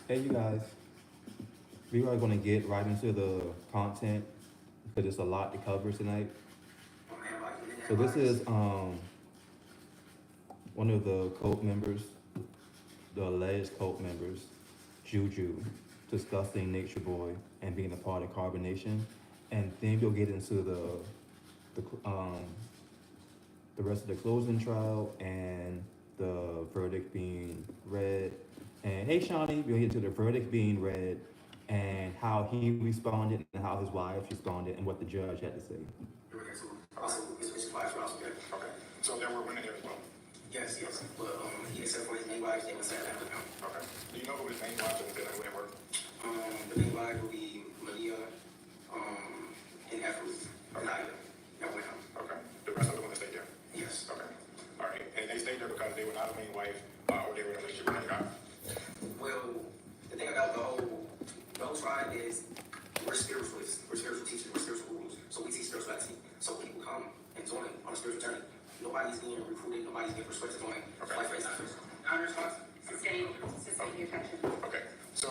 Hey, you guys. We are going to get right into the content because it's a lot to cover tonight. So this is one of the cult members, the alleged cult members, Juju, discussing Natureboy and being a part of Carbonation, and then we'll get into the rest of the closing trial and the verdict being read. And hey, Shawnee, we'll get to the verdict being read and how he responded and how his wife responded and what the judge had to say. Okay, so also, it's flash also good. Okay. So there were women there as well? Yes, yes. But except for his main wives, they were sad after them. Okay. Do you know who his main wives and the women were? The main wife will be Malia, and Afro, or Nadia, that went home. Okay. The rest of the women stayed there? Yes. Okay. All right. And they stayed there because they were not a main wife, or they were in a relationship with another guy? Well, the thing about the whole tribe is we're spiritualists, we're spiritual teachers, we're spiritual gurus. So we teach spirituality. So people come and join on a spiritual journey. Nobody's being recruited, nobody's being persuaded to join. Okay. Life race after. How response? Sustain your attention. Okay. So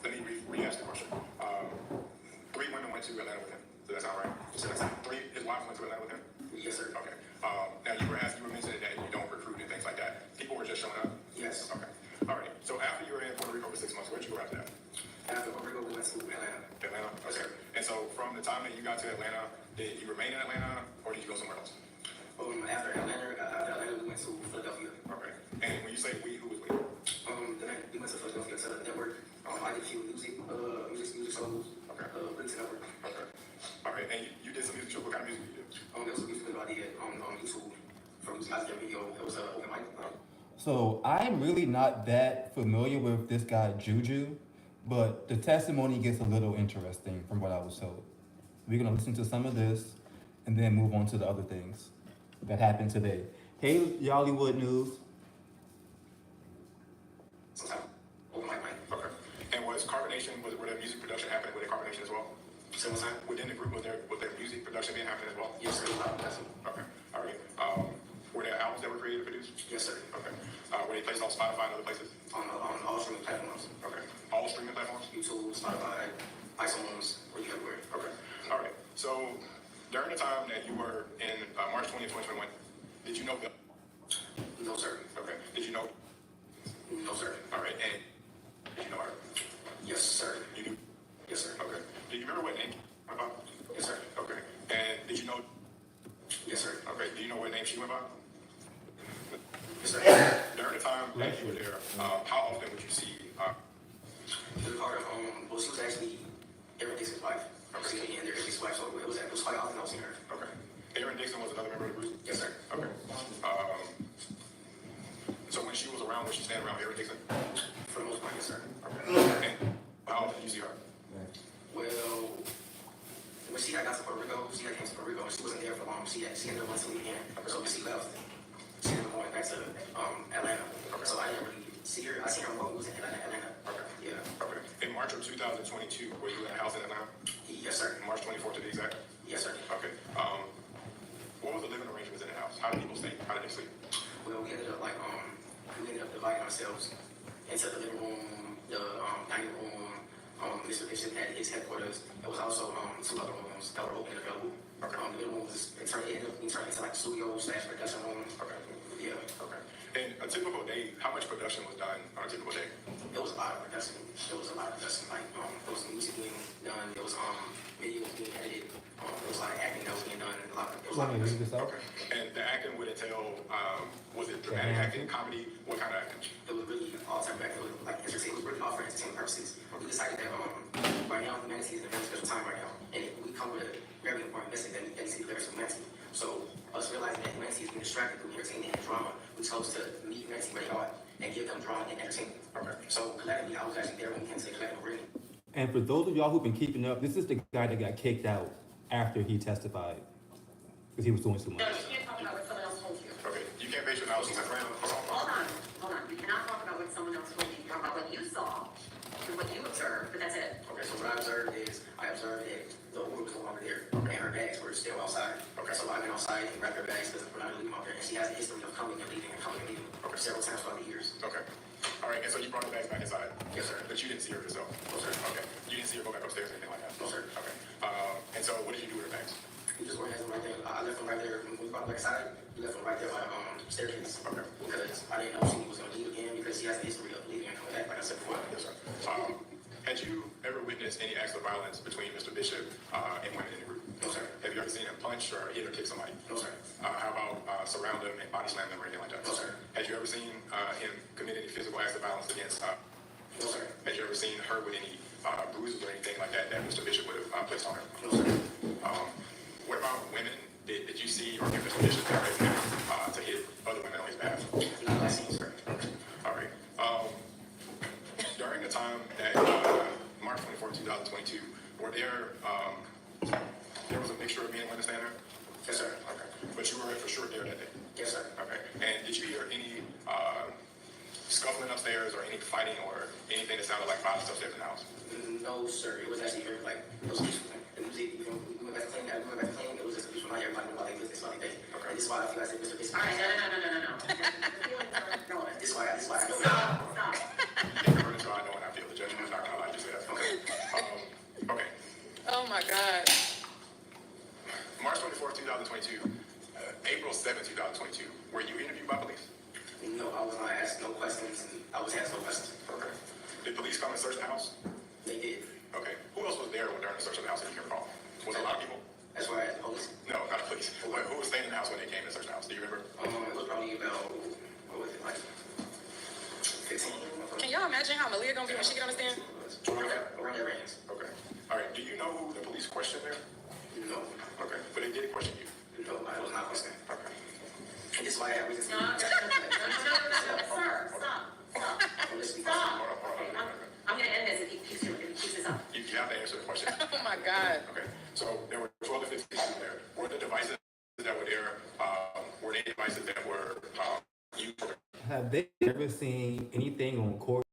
let me re-ask the question. 3 women went to Atlanta with him. Does that sound right? So that's 3. His wives went to Atlanta with him? Yes, sir. Okay. Now you were mentioning that you don't recruit and things like that. People were just showing up? Yes. Okay. All right. So after you were in Puerto Rico for 6 months, where'd you go after that? After Puerto Rico, we went to Atlanta. Atlanta? Okay. And so from the time that you got to Atlanta, did you remain in Atlanta or did you go somewhere else? After Atlanta, we went to Philadelphia. Okay. And when you say we, who was we? We went to Philadelphia to the network. I did a few music shows. Okay. Bricks and network. Okay. All right. And you did some music shows. What kind of music did you do? There was a music video I did on YouTube for music. I did a video. It was an open mic. So I'm really not that familiar with this guy Juju, but the testimony gets a little interesting from what I was told. We're gonna listen to some of this and then move on to the other things that happened today. Hey, Yollywood News. Open mic. Okay. And was Carbonation, where the music production happening with the Carbonation as well? Sometime within the group, was there music production being happening as well? Yes, sir. Okay. All right. Were there albums that were created and produced? Yes, sir. Okay. Were they placed on Spotify and other places? On all streaming platforms. Okay. All streaming platforms? YouTube, Spotify, iTunes, or everywhere. Okay. All right. So during the time that you were in March 20th, 2021, did you know Bill? No, sir. Okay. Did you know? No, sir. All right. And did you know her? Yes, sir. You do? Yes, sir. Okay. Do you remember what name she went by? Yes, sir. Okay. And did you know? Yes, sir. Okay. Do you know what name she went by? Yes, sir. During the time that you were there, how often would you see? The part of well, she was actually Aaron Dixon's wife. Okay. She was Aaron Dixon's wife, so it was quite often I was seeing her. Okay. Aaron Dixon was another member of the group. Yes, sir. Okay. So when she was around, was she standing around Aaron Dixon? For the most part, yes, sir. Okay. And how often did you see her? Well, when she got to Puerto Rico, she came to Puerto Rico, and she wasn't there for long. She ended up until the weekend. So when she left, she ended up going back to Atlanta. Okay. So I didn't really see her. I seen her when we was in Atlanta. Okay. Yeah. Okay. In March of 2022, were you in a house in Atlanta? Yes, sir. March 24th to be exact? Yes, sir. Okay. What was the living arrangements in the house? How did people stay? How did they sleep? Well, we ended up dividing ourselves into the living room, the dining room. Mr. Bishop had his headquarters. There was also 2 other rooms that were open and available. Okay. The living room was turned into like studio/production room. Okay. Yeah. Okay. And a typical day, how much production was done on a typical day? There was a lot of production. Like there was music being done. There was video being edited. There was a lot of acting that was being done. Okay. And the acting would entail, was it dramatic acting, comedy? What kind of acting? It was really all type of acting. It was like entertainment. It was really all for entertainment purposes. We decided that right now humanity is in a very special time right now, and we come with a very important message that needs to be delivered to humanity. So us realizing that humanity is being distracted through entertainment and drama, we chose to meet humanity where they are and give them drama and entertainment. Okay. So collectively, I was actually there when we came to the collective agreement. And for those of y'all who've been keeping up, this is the guy that got kicked out after he testified because he was doing too much. No, you can't talk about what someone else told you. Okay, you can't base your analysis on random. Hold on. You cannot talk about what someone else told you. You talk about what you saw and what you observed, but that's it. Okay, so what I observed that the woman was no longer there, and her bags were still outside. Okay, so I went outside and grabbed her bags because we're not leaving out there, and she has a history of coming and leaving several times throughout the years. Okay. All right, and so you brought the bags back inside? Yes, sir. But you didn't see her yourself? No, sir. Okay. You didn't see her go back upstairs or anything like that? No, sir. Okay. And so what did you do with her bags? We just went ahead and right there. I left them right there when we brought them back inside. We left them right there by the staircase. Okay. Because I didn't know she was going to leave again because she has a history of leaving and coming back, like I said before. Yes, sir. Had you ever witnessed any acts of violence between Mr. Bishop and women in the group? No, sir. Have you ever seen him punch or hit or kick somebody? No, sir. How about surround them and body slam them or anything like that? No, sir. Had you ever seen him commit any physical acts of violence against? No, sir. Had you ever seen her with any bruises or anything like that that Mr. Bishop would have placed on her? No, sir. What about women? Did you see or give Mr. Bishop direct to hit other women on his behalf? Not I seen, sir. All right. During the time that March 24, 2022, were there was a mixture of men and women standing there? Yes, sir. Okay. But you were for sure there that day? Yes, sir. Okay. And did you hear any scuffling upstairs or any fighting or anything that sounded like violence upstairs in the house? No, sir. It was actually very, like, it was peaceful. The music, we went back to clean, it was just a peaceful night. Everybody knew about their business, about their day. Okay. And this is why I feel like Mr. Bishop. All right, no. This is why I know. Stop. So I know and I feel the judgment is not going to allow you to say that. Okay. Okay. Oh my God. March 24, 2022, April 7, 2022, were you interviewed by police? No, I was not asked no questions. I was asked no questions. Okay. Did police come and search the house? They did. Okay. Who else was there during the search of the house that you can recall? Was it a lot of people? That's why I asked the police. No, not the police. Who was staying in the house when they came to search the house? Do you remember? It was probably about, what was it, like 15? Can y'all imagine how Malia gonna be when she get on the stand? Around their range. Okay. All right. Do you know who the police questioned there? No. Okay. But they did question you? No, I was not questioned. Okay. And this is why I have reasons. No, sir, stop. Okay, I'm going to end this if he keeps this up. You have to answer the question. Oh my God. Okay. So there were 12 to 15 people there. Were the devices that were there, were they devices that were used for? Have they ever seen anything on court?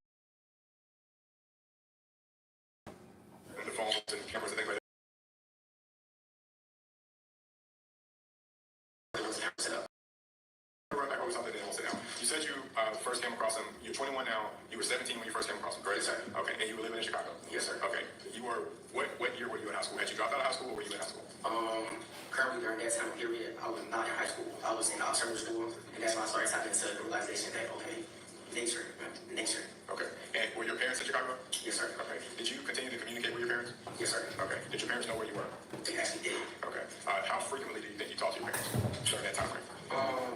The phones and cameras and things like that? Run back over something and then we'll sit down. You said you first came across him. You're 21 now. You were 17 when you first came across him, correct? Yes, sir. Okay. And you were living in Chicago? Yes, sir. Okay. You were, what year were you in high school? Had you dropped out of high school or were you in high school? Currently during that time period, I was not in high school. I was in alternative school, and that's when I started tapping into the realization that, okay, nature. Okay. And were your parents in Chicago? Yes, sir. Okay. Did you continue to communicate with your parents? Yes, sir. Okay. Did your parents know where you were? They actually did. Okay. How frequently do you think you talked to your parents during that time frame?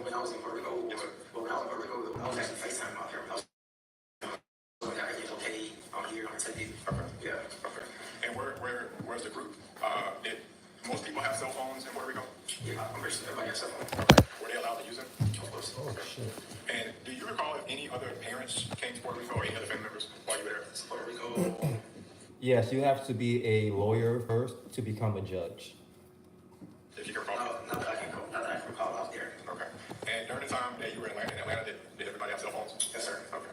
When I was in Puerto Rico, yes, sir. Well, when I was in Puerto Rico, I was actually FaceTiming my parents. Okay, I'm here, I'm protected. Okay. Yeah. Okay. And where's the group? Did most people have cell phones in Puerto Rico? Yeah, I'm pretty sure everybody has cell phones. Okay. Were they allowed to use them? Of course. Oh, shit. And do you recall if any other parents came to Puerto Rico or any other family members while you were there? Puerto Rico. Yes, you have to be a lawyer first to become a judge. If you can recall. Not that I can recall out there. Okay. And during the time that you were in Atlanta, did everybody have cell phones? Yes, sir. Okay.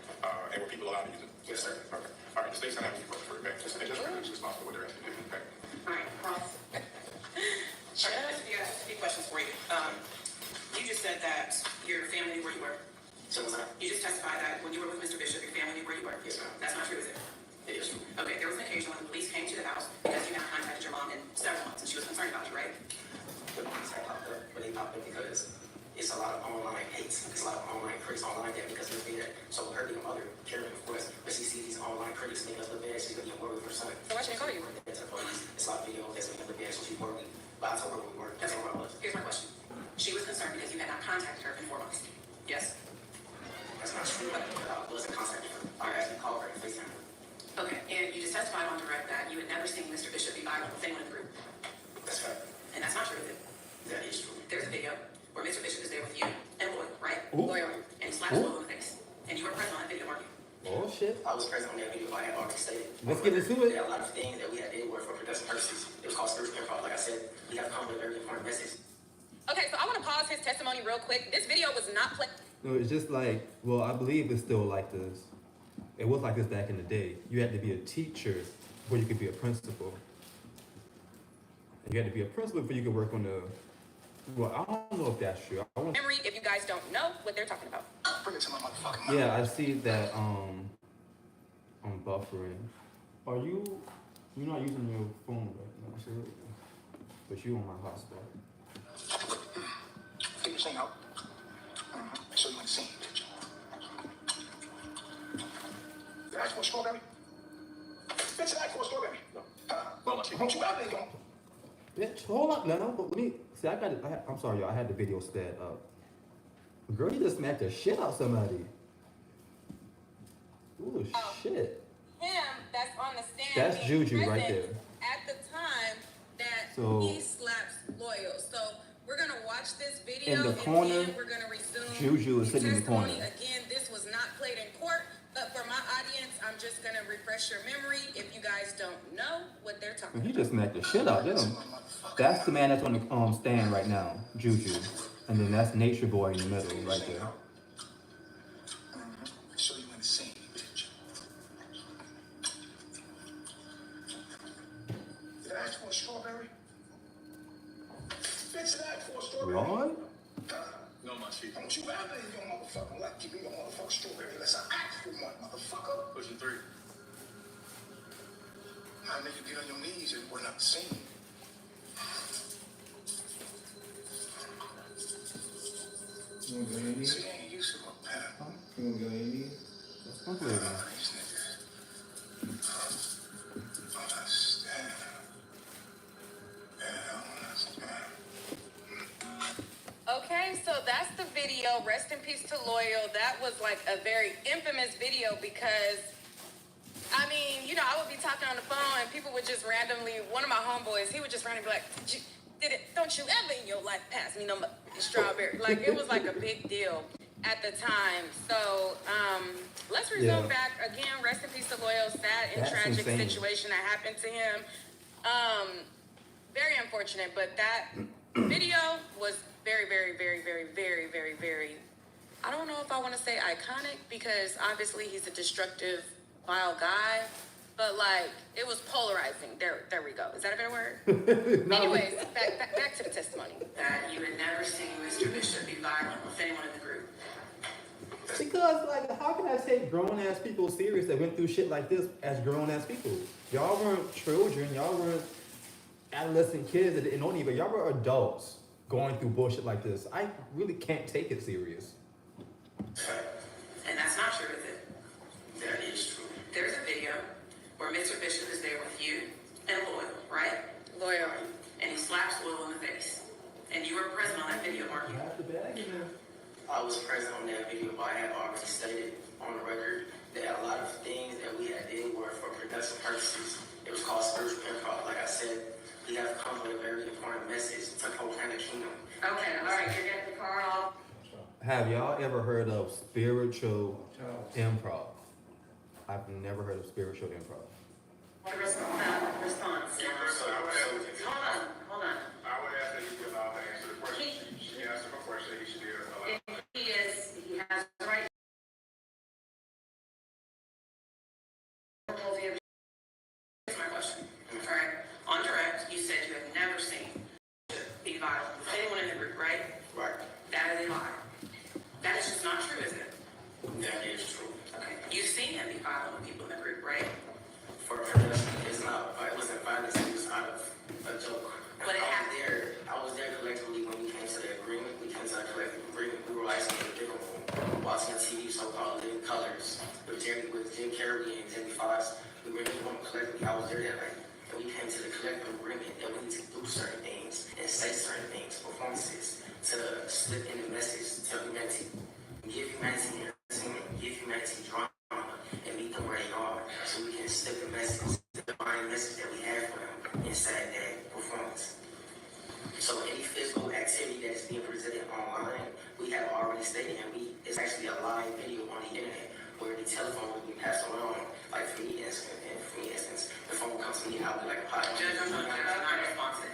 And were people allowed to use it? Yes, sir. Okay. All right. The state's going to have you for your bank. Just responsible with their answer. Okay. All right, Ross. Sure. I have a few questions for you. You just said that your family knew where you were. So was I? You just testified that when you were with Mr. Bishop, your family knew where you were. Yes, ma'am. That's not true, is it? It is true. Okay, there was an occasion when the police came to the house because you haven't contacted your mom in several months and she was concerned about you, right? The police had popped up, but they popped up because it's a lot of online hates. It's a lot of online critics online there because of the so her being a mother, Karen, of course, but she sees these online critics making us look bad. She's going to be worried with her son. So why she didn't call you? It's a lot of videos that's making her look bad, so she's worried. But I told her we were. That's all I was. Here's my question. She was concerned because you had not contacted her in 4 months. Yes? That's not true. But I wasn't contacting her. I actually called her and FaceTime her. Okay, and you just testified on direct that you had never seen Mr. Bishop be violent with anyone in the group. That's right. And that's not true, is it? That is true. There's a video where Mr. Bishop is there with you and Lloyd, right? Ooh. Lloyd, and he slaps Lloyd in the face. And you were present on that video, weren't you? Oh shit. I was present on that video. I had already stated. Let's get into it. There are a lot of things that we had did work for production purposes. It was called spiritual improv. Like I said, we have to come with a very important message. Okay, so I want to pause his testimony real quick. This video was not played. No, it's just like, well, I believe it's still like this. It was like this back in the day. You had to be a teacher before you could be a principal. And you had to be a principal before you could work on the Well, I don't know if that's true. Memory, if you guys don't know what they're talking about. Bring it to my motherfucking mouth. Yeah, I see that. I'm buffering. Are you? You're not using your phone right now, so. But you on my hotspot. Get your thing out. Make sure you ain't seen. Did I ask for a strawberry? Bitch, did I ask for a strawberry? No. Well, don't you out there, yo? Bitch, hold up, no, but let me see. I got it. I'm sorry, y'all. I had the video set up. Girl, you just smacked the shit out somebody. Ooh, shit. Him that's on the stand. That's being Juju right present there. At the time that So- he slaps Loyal. So we're gonna watch this video In the and corner, then we're gonna resume Juju is sitting in the testimony. corner. Again, this was not played in court, but for my audience, I'm just gonna refresh your memory if you guys don't know what they're talking He about. just smacked the shit out of them. That's the man that's on the stand right now, Juju. And then that's Natureboy in the middle, right there. Make sure you ain't seen, bitch. Did I ask for a strawberry? Bitch, did I ask for a strawberry? What? No, my chief. Don't you out there, you motherfucker. Like, give me your motherfucking strawberry unless I ask for one, motherfucker. Pushing 3. I'll make you get on your knees and we're not seen. See, I ain't used to a pen. That's my baby. These niggas. Understand. Understand. Okay, so that's the video. Rest in peace to Loyal. That was like a very infamous video because, I mean, you know, I would be talking on the phone and people would just randomly, one of my homeboys, he would just randomly be like, don't you ever in your life pass me no strawberry. Like, it was like a big deal at the time. So, let's resume back again. Rest in peace to Loyal. Sad and That's tragic insane. situation that happened to him. Very unfortunate, but that video was very, very, very, very, very, very, very, I don't know if I want to say iconic because obviously he's a destructive, vile guy, but like it was polarizing. There we go. Is that a better word? Anyways, back to the testimony. That you had never seen Mr. Bishop be violent with anyone in the group. Because, like, how can I take grown-ass people serious that went through shit like this as grown-ass people? Y'all weren't children. Y'all weren't adolescent kids that didn't know any, but y'all were adults going through bullshit like this. I really can't take it serious. And that's not true, is it? That is true. There's a video where Mr. Bishop is there with you and Loyal, right? Loyal. And he slaps Loyal in the face. And you were present on that video, weren't you? I was present on that video, but I have already stated on the record that a lot of things that we had did were for production purposes. It was called spiritual improv. Like I said, we have come with a very important message to proclaim the kingdom. Okay, all right, you're getting the car off. Have y'all ever heard of spiritual improv? I've never heard of spiritual improv. Response. Hold on. I would ask that he be allowed to answer the question. She asked him a question, he should be allowed. He has the right. Here's my question. All right. On direct, you said you have never seen be violent with anyone in the group, right? Right. That is a lie. That is just not true, isn't it? That is true. Okay. You've seen him be violent with people in the group, right? For production, it's not. It wasn't violence. It was out of a joke. But it I was there collectively when we came to the agreement. We came to the collective agreement. We were like in the living room watching a TV show called Living Colors with Jim Carrey and Jimmy Fox. We were in the room collectively. I was there that night. And we came to the collective agreement that we need to do certain things and say certain things, performances, to slip in the message to humanity. Give humanity entertainment, give humanity drama, and meet them where they are so we can slip the message, the divine message that we have for them inside that performance. So any physical activity that is being presented online, we have already stated, and it's actually a live video on the internet where the telephone will be passed around. Like for me, instance, the phone comes to me, I'll be like a podcast. Judge, I'm not responsive.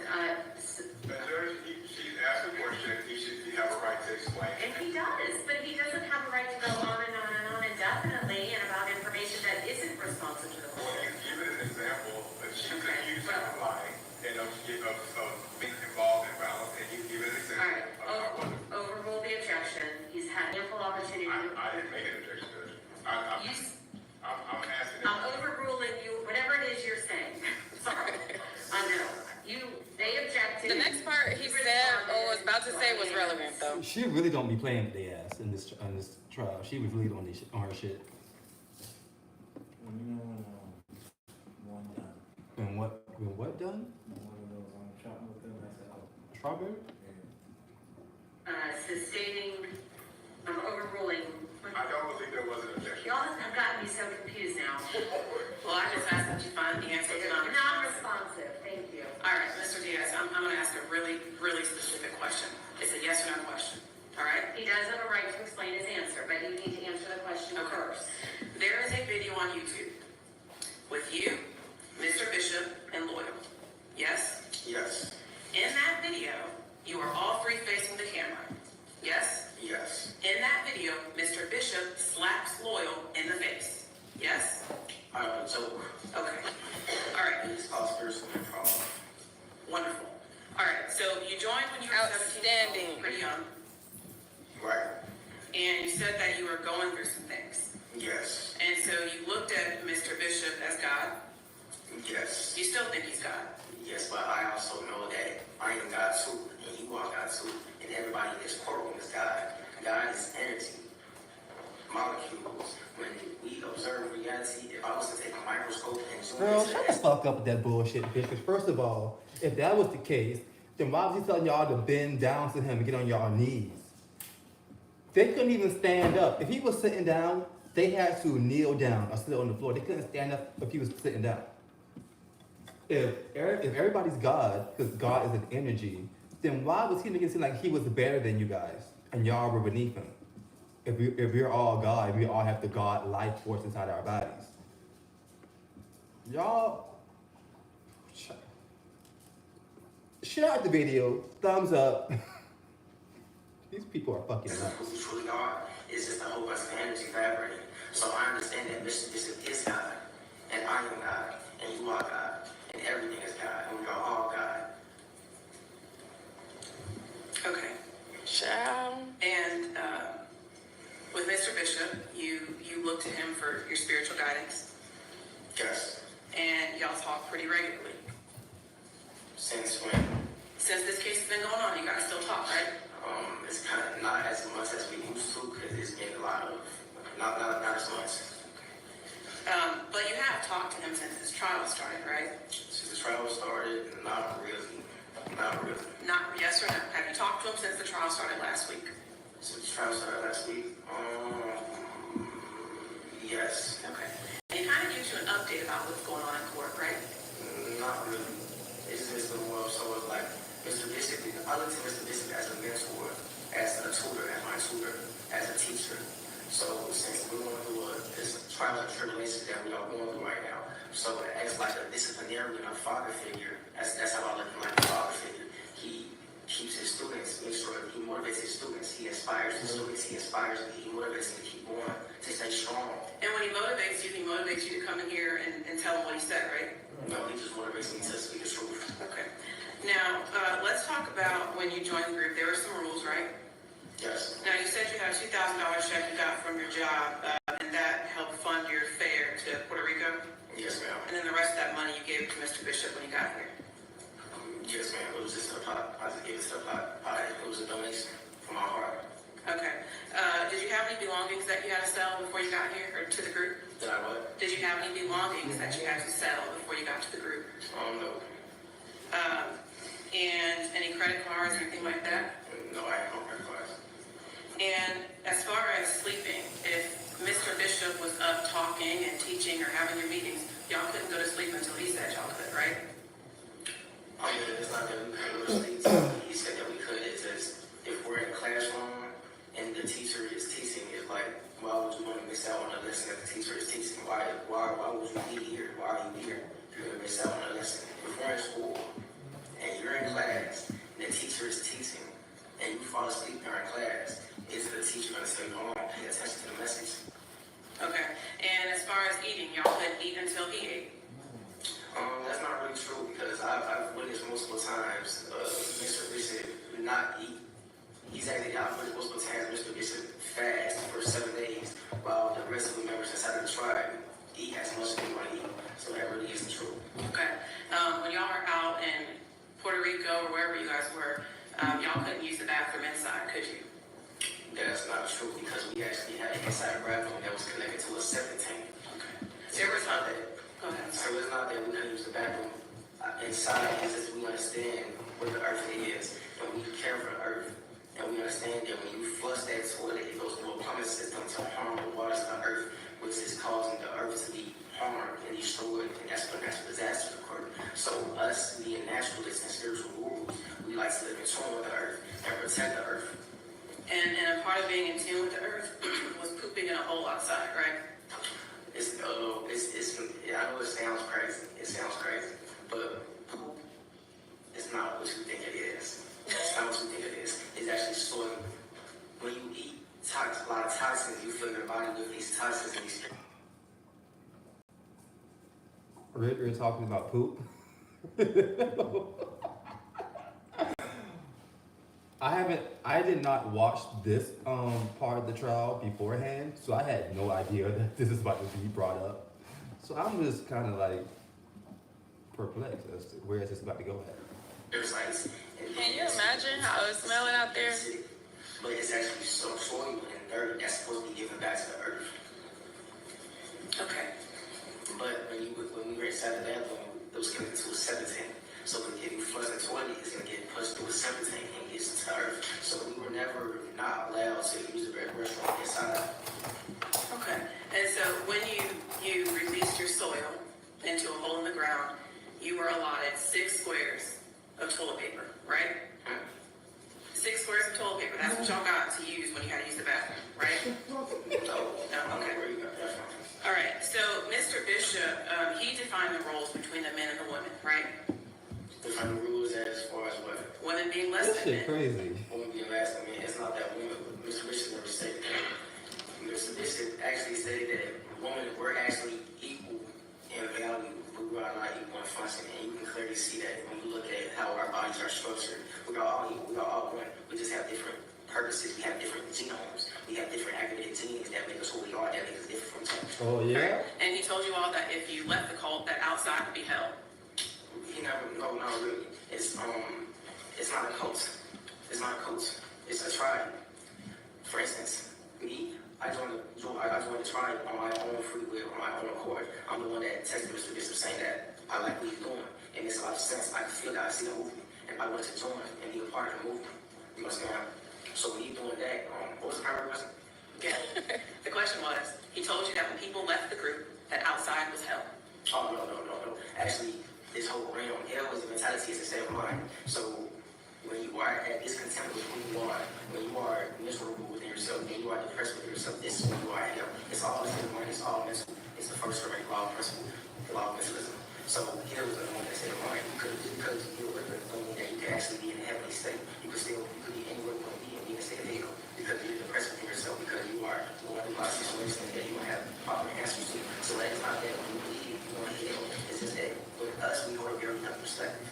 She's asked a question, he have a right to explain. And he does, but he doesn't have a right to go on and on and on indefinitely and about information that isn't responsive to the Well, court. you give it an example, that she was accused of lying and of being involved in violence, and you give it an example. didn't make an objection, Judge. I'm asking. I'm overruling you, whatever it is you're saying. Sorry. I know. They objected. The next part he said or was about to say was relevant though. She really don't be playing with their ass in this trial. She was really on her shit. One done. And what done? One of those chopping with them. I said, oh, Strawberry? Sustaining, I'm overruling. I don't believe there was an objection. Y'all have gotten me so confused now. Well, I just asked that you find the answer to Non-responsive, thank you. All right, Mr. Diaz, I'm going to ask a really, really specific question. It's a yes or no question. All right? He does have a right to explain his answer, but you need to answer the question Okay. first. There is a video on YouTube with you, Mr. Bishop, and Loyal. Yes? Yes. In that video, you are all three facing the camera. Yes? Yes. In that video, Mr. Bishop slaps Loyal in the face. Yes? I don't joke. Okay. All right. It's Oscar's problem. Wonderful. All right. So you joined when you were 17 years Outstanding. old, pretty young, Right. and you said that you were going through some things. Yes. And so you looked at Mr. Bishop as God. Yes. You still think he's God. Yes, but I also know that I am God too, and you are God too, and everybody in this courtroom is God. God is energy, molecules. When we observe reality, if I was to take a microscope and zoom Girl, into shut the that, fuck up with that bullshit, bitch. Because first of all, if that was the case, then why was he telling y'all to bend down to him and get on y'all knees? They couldn't even stand up. If he was sitting down, they had to kneel down or sit on the floor. They couldn't stand up if he was sitting down. If everybody's God, because God is an energy, then why was he making it seem like he was better than you guys and y'all were beneath him? If we're all God, we all have the God life force inside our bodies. Y'all, share out the video, thumbs up. These people are fucking nuts. who we truly are is just a whole bunch of energy vibrating. So I understand that Mr. Bishop is God, and I am God, and you are God, and everything is God, and we are all God. Okay. Child. And with Mr. Bishop, you look to him for your spiritual guidance, Yes. and y'all talk pretty regularly. Since when? Since this case has been going on, you guys still talk, right? It's kind of not as much as we used to, because it's been a lot of, not as much. But you have talked to him since this trial started, right? Since the trial started, not really. Not really. Not yes or no. Have you talked to him since the trial started last week? Since the trial started last week, yes. Okay. And he kind of gives you an update about what's going on in court, right? Not really. It's just more so of like Mr. Bishop. I look to Mr. Bishop as a mentor, as a tutor, as my tutor, as a teacher. So since we're going through this trial and tribulation that we are going through right now, so as like a disciplinarian, a father figure, that's how I look at like a father figure. He keeps his students, make sure he motivates his students, he inspires his students, he motivates them to keep going, to stay strong. And when he motivates you to come in here and tell him what he said, right? No, he just motivates me to speak the truth. Okay. Now, let's talk about when you joined the group. There were some rules, right? Yes. Now, you said you had a $2,000 check you got from your job, and that helped fund your fare to Puerto Rico? Yes, ma'am. And then the rest of that money you gave to Mr. Bishop when you got here? Yes, ma'am. It was just a pot. I just gave it to a pot. It was a donation from my heart. Okay. Did you have any belongings that you had to sell before you got here, or to the group? Did I what? Did you have any belongings that you had to sell before you got to the group? No. And any credit cards or anything like that? No, I have no credit cards. And as far as sleeping, if Mr. Bishop was up talking and teaching or having your meetings, y'all couldn't go to sleep until he said y'all could, right? I mean, it's not that we couldn't go to sleep. He said that we could. It's just if we're in a classroom and the teacher is teaching, it's like, why would you want to miss out on a lesson that the teacher is teaching? Why would you be here? Why are you here? You're going to miss out on a lesson. If we're in school and you're in class and the teacher is teaching and you fall asleep during class, is the teacher going to say, hold on, pay attention to the message? Okay. And as far as eating, y'all couldn't eat until he ate. That's not really true because I've witnessed multiple times Mr. Bishop not eat. I've witnessed multiple times Mr. Bishop fast for 7 days, while the rest of the members inside of the tribe eat as much as they want to eat. So that really isn't true. Okay. When y'all were out in Puerto Rico or wherever you guys were, y'all couldn't use the bathroom inside, could you? That's not true because we actually had an inside bathroom that was connected to a septic tank. Okay. So it's not that. Go ahead. So it's not that we couldn't use the bathroom inside. It's just we understand what the earth is, and we care for the earth, and we understand that when you flush that toilet, it goes through a plumbing system to harm the waters of the earth, which is causing the earth to be harmed and destroyed, and that's when natural disasters occur. So us being naturalists and spiritual gurus, we like to live in tune with the earth and protect the earth. And a part of being in tune with the earth was pooping in a hole outside, right? I know it sounds crazy. It sounds crazy, but poop is not what you think it is. It's not what you think it is. It's actually soil. When you eat a lot of toxins, you fill your body with these toxins and these. We're talking about poop. I did not watch this part of the trial beforehand, so I had no idea that this is about to be brought up. So I'm just kind of like perplexed as to where is this about to go at. Can you imagine how it's smelling out there? But it's actually so soil and dirt that's supposed to be given back to the earth. Okay. But when we were inside the bathroom, it was connected to a septic tank. So if you flush the toilet, it's gonna get pushed through a septic tank and gets to the earth. So we were never not allowed to use the restroom inside. Okay. And so when you released your soil into a hole in the ground, you were allotted 6 squares of toilet paper, right? 6 squares of toilet paper. That's what y'all got to use when you had to use the bathroom, right? No, Okay. where you got that from? All right. So Mr. Bishop, he defined the roles between the men and the women, right? Different rules as far as what? Women being less This than shit men. crazy. Women being last, I mean, it's not that women. Mr. Bishop never said that. Mr. Bishop actually said that women were actually equal in value, but we are not equal in function. And you can clearly see that when you look at how our bodies are structured. We are all equal, we are all one. We just have different purposes. We have different genomes. We have different activated genes that make us who we are, that make us different from each other. Oh yeah. And he told you all that if you left the cult, that outside would be hell. He never, no, not really. It's not a cult. It's not a cult. It's a tribe. For instance, me, I joined the tribe on my own free will, on my own accord. I'm the one that texted Mr. Bishop saying that I like what he's doing. It makes a lot of sense. I can feel that. I see the movement. And I wanted to join and be a part of the movement. You understand? So when you doing that, what was the primary question? Yeah. The question was, he told you that when people left the group, that outside was hell. Oh, no. Actually, this whole realm, hell is a mentality, it's a state of mind. So when you are at discontent with who you are, when you are miserable within yourself, when you are depressed with yourself, this is when you are at hell. It's all a state of mind, it's all mental. It's the first direct law of principle, the law of mentalism. So hell was the one that said of mind. Because you're don't mean that you can actually be in a heavenly state. You could be anywhere you want to be and be in a state of hell. Because you're depressed within yourself, because you are going through a lot of situations that you don't have proper answers to. So that is not that when you believe you want to hell. It's just that with us, we hold a very different perspective.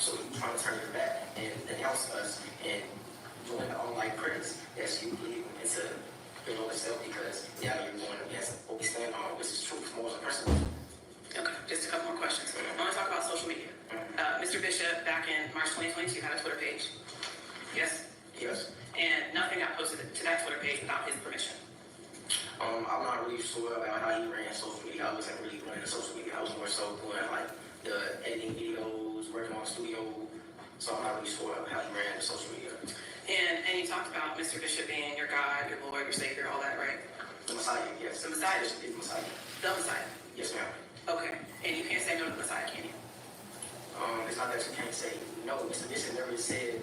So you trying to turn your back and denounce us and join the online critics that you believe into your own self because you're going against what we stand on, which is truth, morals, and principles. Okay, just a couple more questions. I want to talk about social media. Mr. Bishop, back in March 2022, had a Twitter page. Yes? Yes. And nothing got posted to that Twitter page without his permission. I'm not really sure about how he ran social media. I wasn't really running social media. I was more so doing like the editing videos, working on the studio. So I'm not really sure how he ran the social media. And you talked about Mr. Bishop being your God, your Lord, your Savior, all that, right? The Messiah, yes. The Messiah? Is the Messiah. The Messiah. Yes, ma'am. Okay. And you can't say no to the Messiah, can you? It's not that you can't say no. Mr. Bishop never said,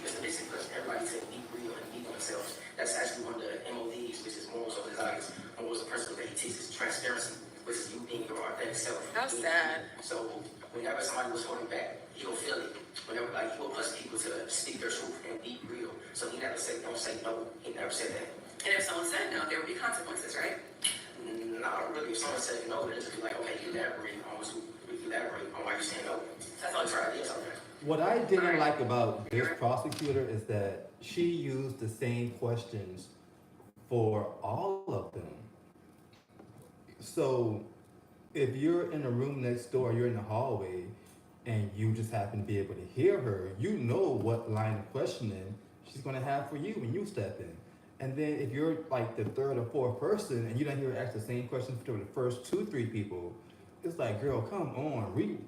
Mr. Bishop puts everybody to be real and be themselves. That's actually one of the MODs, which is morals of desires. Morals of principle that he teaches transparency, which is you being your authentic self. How sad. So whenever somebody was holding back, he'll feel it. Whenever he will push people to speak their truth and be real. So he never said, don't say no. He never said that. And if someone said no, there would be consequences, right? Not really. If someone said no, they'll just be like, okay, elaborate on why you're saying no. That's all it's right. Yes, okay. What I didn't like about this prosecutor is that she used the same questions for all of them. So if you're in a room next door, you're in the hallway, and you just happen to be able to hear her, you know what line of questioning she's gonna have for you when you step in. And then if you're like the third or fourth person and you don't hear her ask the same question for the first 2-3 people, it's like, girl, come on,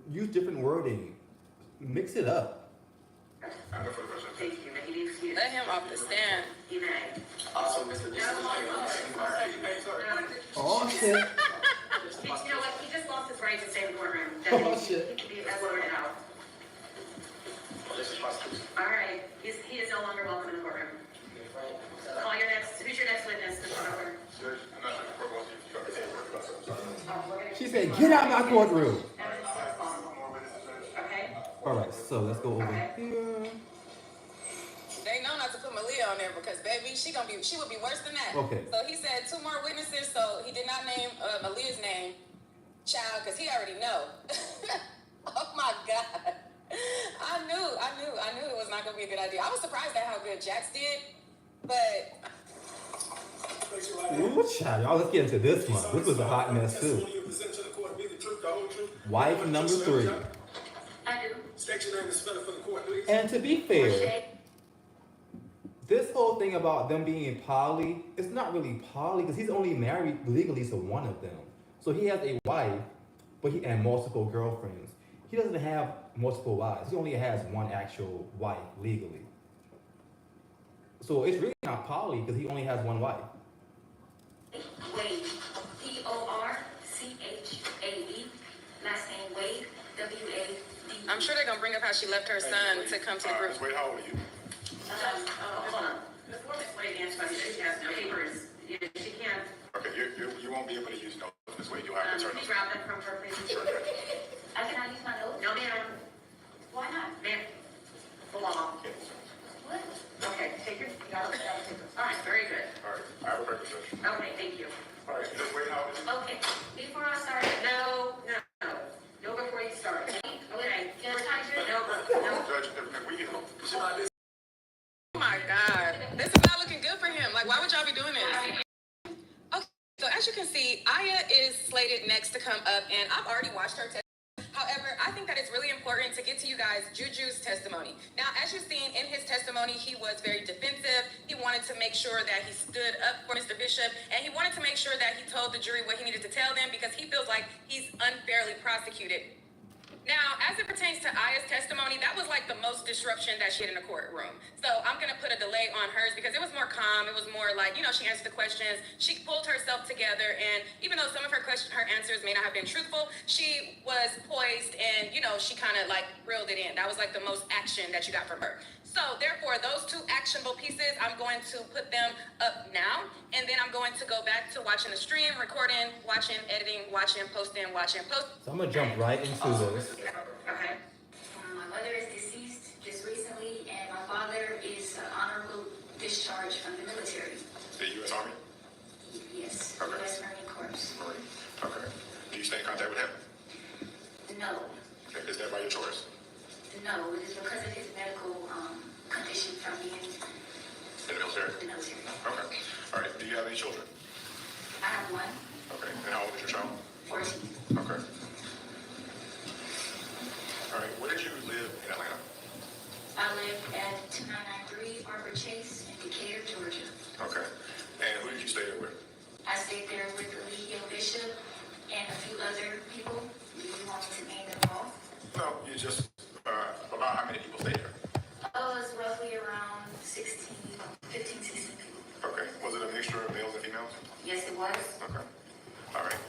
use different wording, mix it up. I have no further questions. Thank you, and he needs to. Let him off the stand. He may. Also, Mr. This is Oh shit! You know what, he just lost his right to stay in the courtroom. Oh shit! That's voted out. This is prosecution. All right, he is no longer welcome in the courtroom. Call your next, who's your next witness, Mr. Cooper? Judge, I'm not sure the court wants you to say a word about something. She said, "Get out my courtroom." Okay? All right, so let's go over here. They know not to put Malia on there because baby, she would be worse than that. Okay. So he said 2 more witnesses, so he did not name Malia's name, child, because he already know. Oh my God. I knew it was not gonna be a good idea. I was surprised at how good Jax did, but Ooh, child, y'all, let's get into this one. This was a hot mess too. Wife number 3. I do. State your name and spell it for the court, please. And to be fair, this whole thing about them being poly, it's not really poly because he's only married legally to one of them. So he has a wife, but and multiple girlfriends. He doesn't have multiple wives. He only has one actual wife legally. So it's really not poly because he only has one wife. Wade, Porchae, last name Wade, W-A-D. I'm sure they're gonna bring up how she left her son to come to the group. Wait, how old are you? Hold on. Before Ms. Wade answers my question, she has no papers. She can't, Okay, you won't be able to use notes this way. You'll have to turn can you those. grab them from her, please? I cannot use my notes? No, ma'am. Why not? Ma'am. Hold on. What? Okay, take your, you got it. All right, very good. All right, I have a purpose session. Okay, thank you. All right, just wait, how old is you? Okay, before I start, no. No before you start. Okay, can I touch it? No. Judge, if we can, Oh my God, this is not looking good for him. Like, why would y'all be doing this? Okay, so as you can see, Aya is slated next to come up, and I've already watched her testimony. However, I think that it's really important to get to you guys Juju's testimony. Now, as you've seen in his testimony, he was very defensive. He wanted to make sure that he stood up for Mr. Bishop, and he wanted to make sure that he told the jury what he needed to tell them because he feels like he's unfairly prosecuted. Now, as it pertains to Aya's testimony, that was like the most disruption that she had in the courtroom. So I'm going to put a delay on hers because it was more calm. It was more like, she answered the questions. She pulled herself together. And even though some of her answers may not have been truthful, she was poised and, she kind of like reeled it in. That was like the most action that you got from her. So therefore, those 2 actionable pieces, I'm going to put them up now. And then I'm going to go back to watching the stream, recording, watching, editing, watching, posting. So I'm gonna jump right into this. Okay. My mother is deceased just recently, and my father is an honorable discharge from the military. the U.S. Army? Yes, Okay. U.S. Marine Corps. Marine. Okay. Do you stay in contact with him? No, Okay. Is that by your choice? no, it is because of his medical condition from being In the military? in the military. Okay. All right. Do you have any children? I have one, Okay. And how old is your child? 14. Okay. All right. Where did you live in Atlanta? I live at 2993 Arbor Chase in Decatur, Georgia. Okay. And who did you stay there with? I stayed there with Lee Bishop and a few other people. Do you want me to name them all? No, you just about how many people stayed there? It was roughly around 15, 16 people. Okay. Was it a mixture of males and females? Yes, it was. Okay. All right.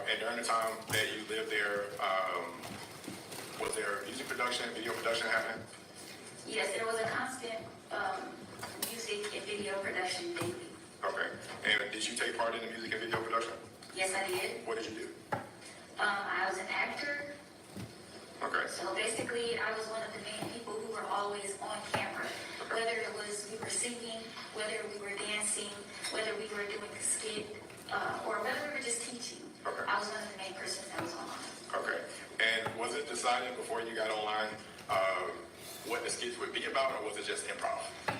And during the time that you lived there, was there music production, video production happening? Yes, there was a constant music and video production daily. Okay. And did you take part in the music and video production? Yes, I did. What did you do? I was an actor. Okay. So basically, I was one of the main people who were always on camera. Whether it was we were singing, whether we were dancing, whether we were doing a skit, or whether we were just teaching. Okay. I was one of the main persons that was on. Okay. And was it decided before you got online what the skits would be about, or was it just improv?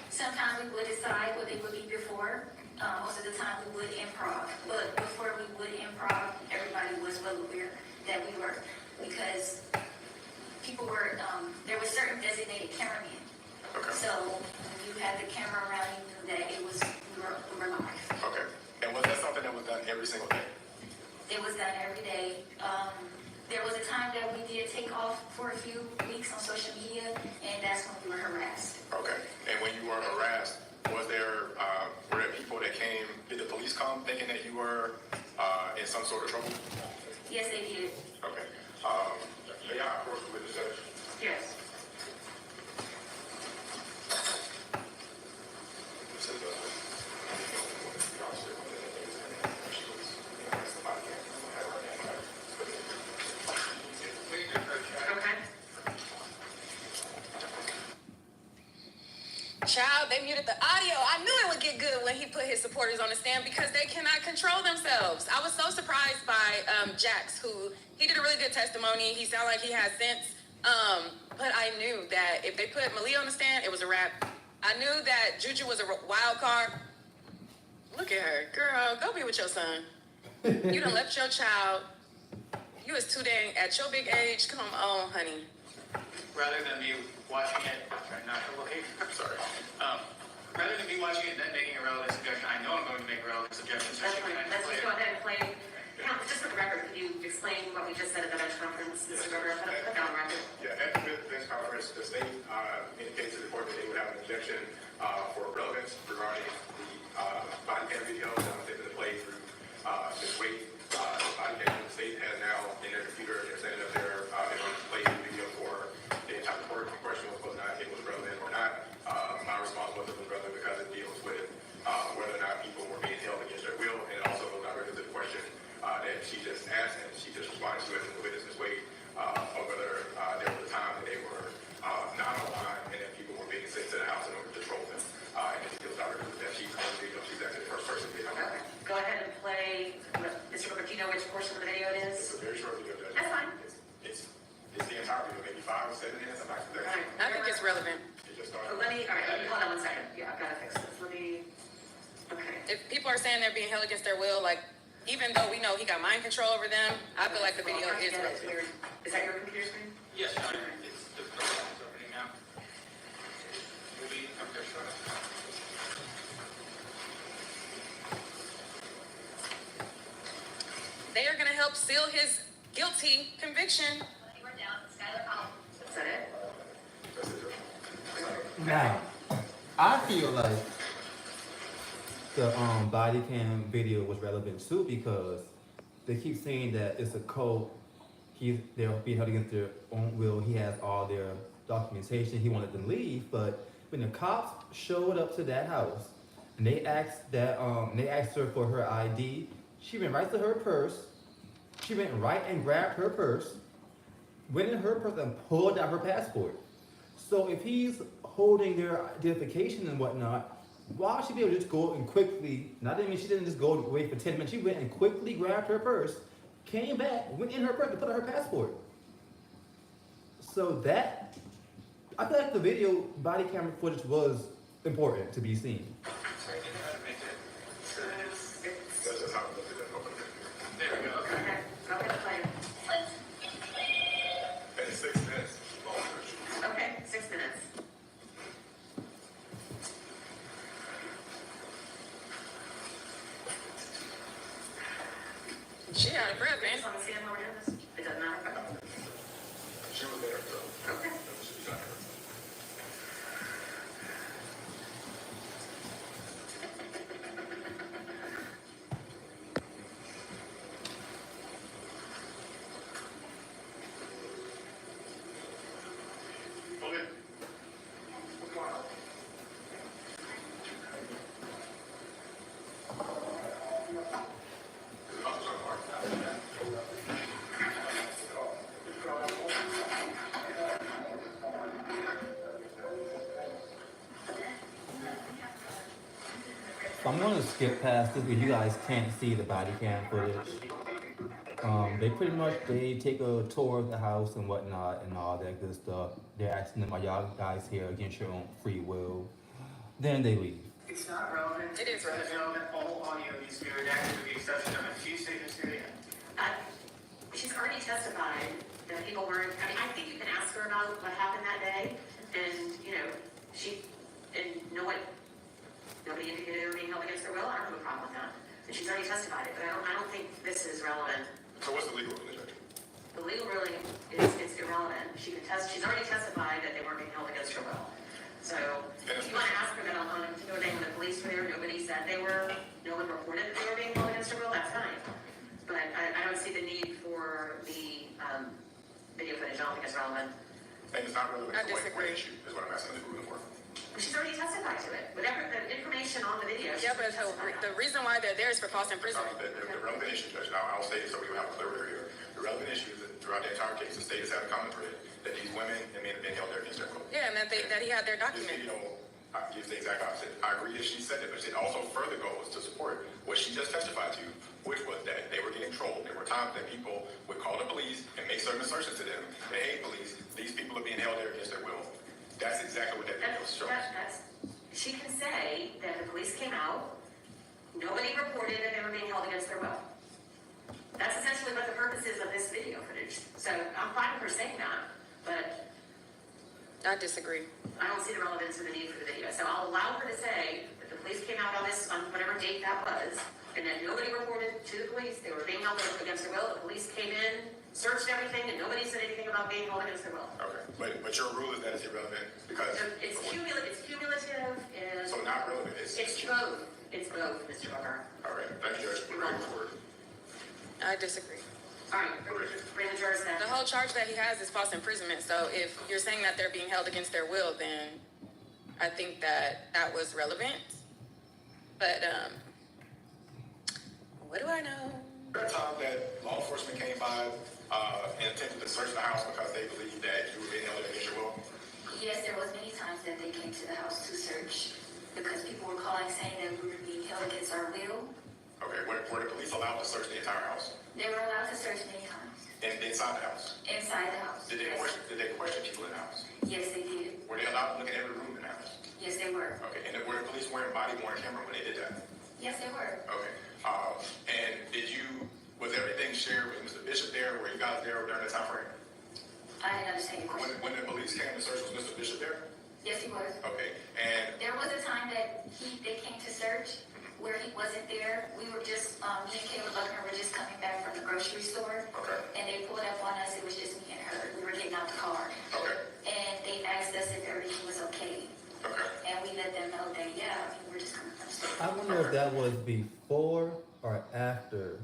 Sometimes we would decide what they would be before, Most of the time we would improv, but before we would improv, everybody was well aware that we were, because people were, there were certain designated cameramen. Okay. So when you had the camera around, you knew that we were live. Okay. And was that something that was done every single day? It was done every day. There was a time that we did take off for a few weeks on social media, and that's when we were harassed. Okay. And when you were harassed, were there people that came, did the police come thinking that you were in some sort of trouble? Yes, they did. Okay. May I approach the witness, Judge? Yes. Okay. Child, they muted the audio. I knew it would get good when he put his supporters on the stand because they cannot control themselves. I was so surprised by Jax, who he did a really good testimony. He sounded like he had sense. But I knew that if they put Malia on the stand, it was a wrap. I knew that Juju was a wild card. Look at her. Girl, go be with your son. You done left your child. You was too dang at your big age. Come on, honey. Rather than me watching it, not looking, sorry. Rather than me watching it and then making a relevant suggestion, I know I'm going to make a relevant suggestion. So That's she fine. can Let's play just it. go ahead and play. Just for the record, could you explain what we just said at the bench conference, Mr. Weber? Put that on record. Yeah, at the bench conference, the state indicated to the court that they would have an objection for relevance regarding the body cam video that was able to play through this weight. Body cam, the state has now in their computer, they're setting up their, they're going to play the video for the entire court. The question was whether or not it was relevant or not. My response was it was relevant because it deals with whether or not people were being held against their will, and it also goes directly to the question that she just asked, and she just responded to it in the witness's way, of whether there was a time that they were not online and that people were being sent to the house in order to troll them. And it deals directly with that. She's actually the first person to be on Okay. Go ahead and play. Mr. Weber, do you know which portion of the video it It's is? a very short video, Judge. That's fine. It's the entire video, maybe 5 or 7 minutes. I'm not All exactly. right. I think it's relevant. It just started. All right, hold on 1 second. Yeah, I've got to fix this. Let me, okay. If people are saying they're being held against their will, like, even though we know he got mind control over them, I feel like the video Well, is yeah, it's relevant. weird. Is that your computer screen? Yes, Your Honor, it's the program is opening now. Movie, okay, sure. They are going to help seal his guilty conviction. We're down. Skylar Collins. Is that it? Now, I feel like the body cam video was relevant too because they keep saying that it's a cult. They're being held against their own will. He has all their documentation. He wanted them to leave, but when the cops showed up to that house and they asked her for her ID, she went right to her purse. She went right and grabbed her purse, went in her purse and pulled out her passport. So if he's holding their identification and whatnot, why should she be able to just go and quickly, she didn't just go away for 10 minutes, she went and quickly grabbed her purse, came back, went in her purse and put out her passport. So that, I feel like the video body camera footage was important to be seen. Sorry, didn't know how to make it. That's just how it looked at that. There we go, okay. Okay, go ahead and play. And it's 6 minutes long. Okay, 6 minutes. She out of breath, man. Just want to see how we're doing this. It doesn't matter. She was there, so. Okay. She was not here. Okay. What's going on? So I'm going to skip past this because you guys can't see the body cam footage. They pretty much, they take a tour of the house and whatnot and all that good stuff. They're asking them, are y'all guys here against your own free will? Then they leave. It's not relevant. It is relevant. It's relevant. All audio needs to be redacted with the exception of a few statements near the end. She's already testified that people weren't, I mean, I think you can ask her about what happened that day, and, you know, nobody indicated they were being held against their will. I don't have a problem with that. And she's already testified it, but I don't think this is relevant. So what's the legal ruling, Judge? The legal ruling is, it's irrelevant. She's already testified that they weren't being held against her will. So, if you want to ask her that on a particular day when the police were there, nobody said they were, no one reported that they were being held against her will, that's fine. But I don't see the need for the video footage. I don't think it's relevant. And it's not relevant I to what disagree. issue is what I'm asking the ruling for. She's already testified to it. Whatever the information on the video. Yeah, but the reason why they're there is for false imprisonment. The relevant issue, Judge, and I'll state it so we will have a clear record here. The relevant issue is that throughout the entire case, the state has had a common thread that these women and men have been held there against their will. Yeah, and that he had their This documents. video, gives the exact opposite. I agree that she said it, but it also further goes to support what she just testified to, which was that they were getting trolled. There were times that people would call the police and make certain assertions to them. They hate police. These people are being held there against their will. That's exactly what that video shows. She can say that the police came out, nobody reported that they were being held against their will. That's essentially what the purpose is of this video footage. So I'm fine with her saying that, but I disagree. I don't see the relevance or the need for the video. So I'll allow her to say that the police came out on whatever date that was, and that nobody reported to the police they were being held against their will. The police came in, searched everything, and nobody said anything about being held against their will. Okay, but your rule is that it's irrelevant because... It's cumulative, and So not relevant, it's both. It's both, Mr. Booker. all right, thank you, Judge. We're ready for it. I disagree. All right, bring the jurors back. The whole charge that he has is false imprisonment. So if you're saying that they're being held against their will, then I think that was relevant. But what do I know? There are times that law enforcement came by and attempted to search the house because they believed that you were being held against your will. Yes, there was many times that they came to the house to search because people were calling saying that we were being held against our will. Okay, were the police allowed to search the entire house? They were allowed to search many times And inside the house? inside the house. Did they question people in the house? Yes, they did. Were they allowed to look at every room in the house? Yes, they were. Okay, and were the police wearing body-worn camera when they did that? Yes, they were. Okay, and was everything shared with Mr. Bishop there? Were you guys there during that time frame? I didn't understand your question. When the police came to search, was Mr. Bishop there? Yes, he was. Okay, and There was a time that they came to search where he wasn't there. We were just, me and Caleb Buckner were just coming back from the grocery store. Okay. And they pulled up on us. It was just me and her. We were getting out the car. Okay. And they asked us if everything was okay. Okay. And we let them know that, yeah, I mean, we're just coming from the store. I wonder if that was before or after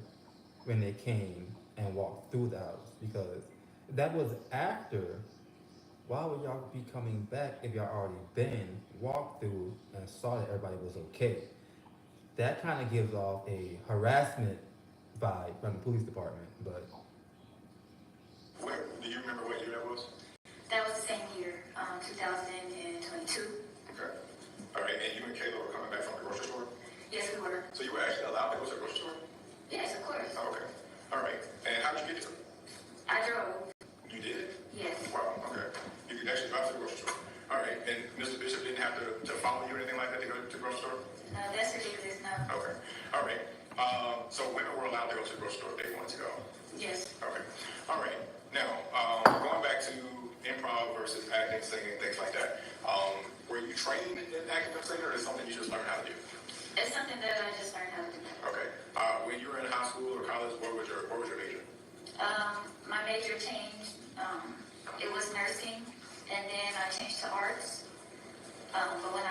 when they came and walked through the house, because if that was after, why would y'all be coming back if y'all already been, walked through, and saw that everybody was okay? That kind of gives off a harassment vibe from the police department, but Do you remember what year that was? That was the same year, 2022. Okay. All right, and you and Kayla were coming back from the grocery store? Yes, we were. So you were actually allowed to go to the grocery store? Yes, of course. Oh, okay. All right. And how did you get to it? I drove. You did? Yes. Wow, okay. You could actually drive to the grocery store. All right, and Mr. Bishop didn't have to follow you or anything like that to go to the grocery store? No, that's ridiculous. No. Okay. All right. So women were allowed to go to the grocery store if they wanted to go? Yes. Okay. All right. Now, going back to improv versus acting, singing, things like that, were you trained in acting or singing, or is it something you just learned how to do? It's something that I just learned how to do. Okay. When you were in high school or college, what was your major? My major changed. It was nursing, and then I changed to arts. But when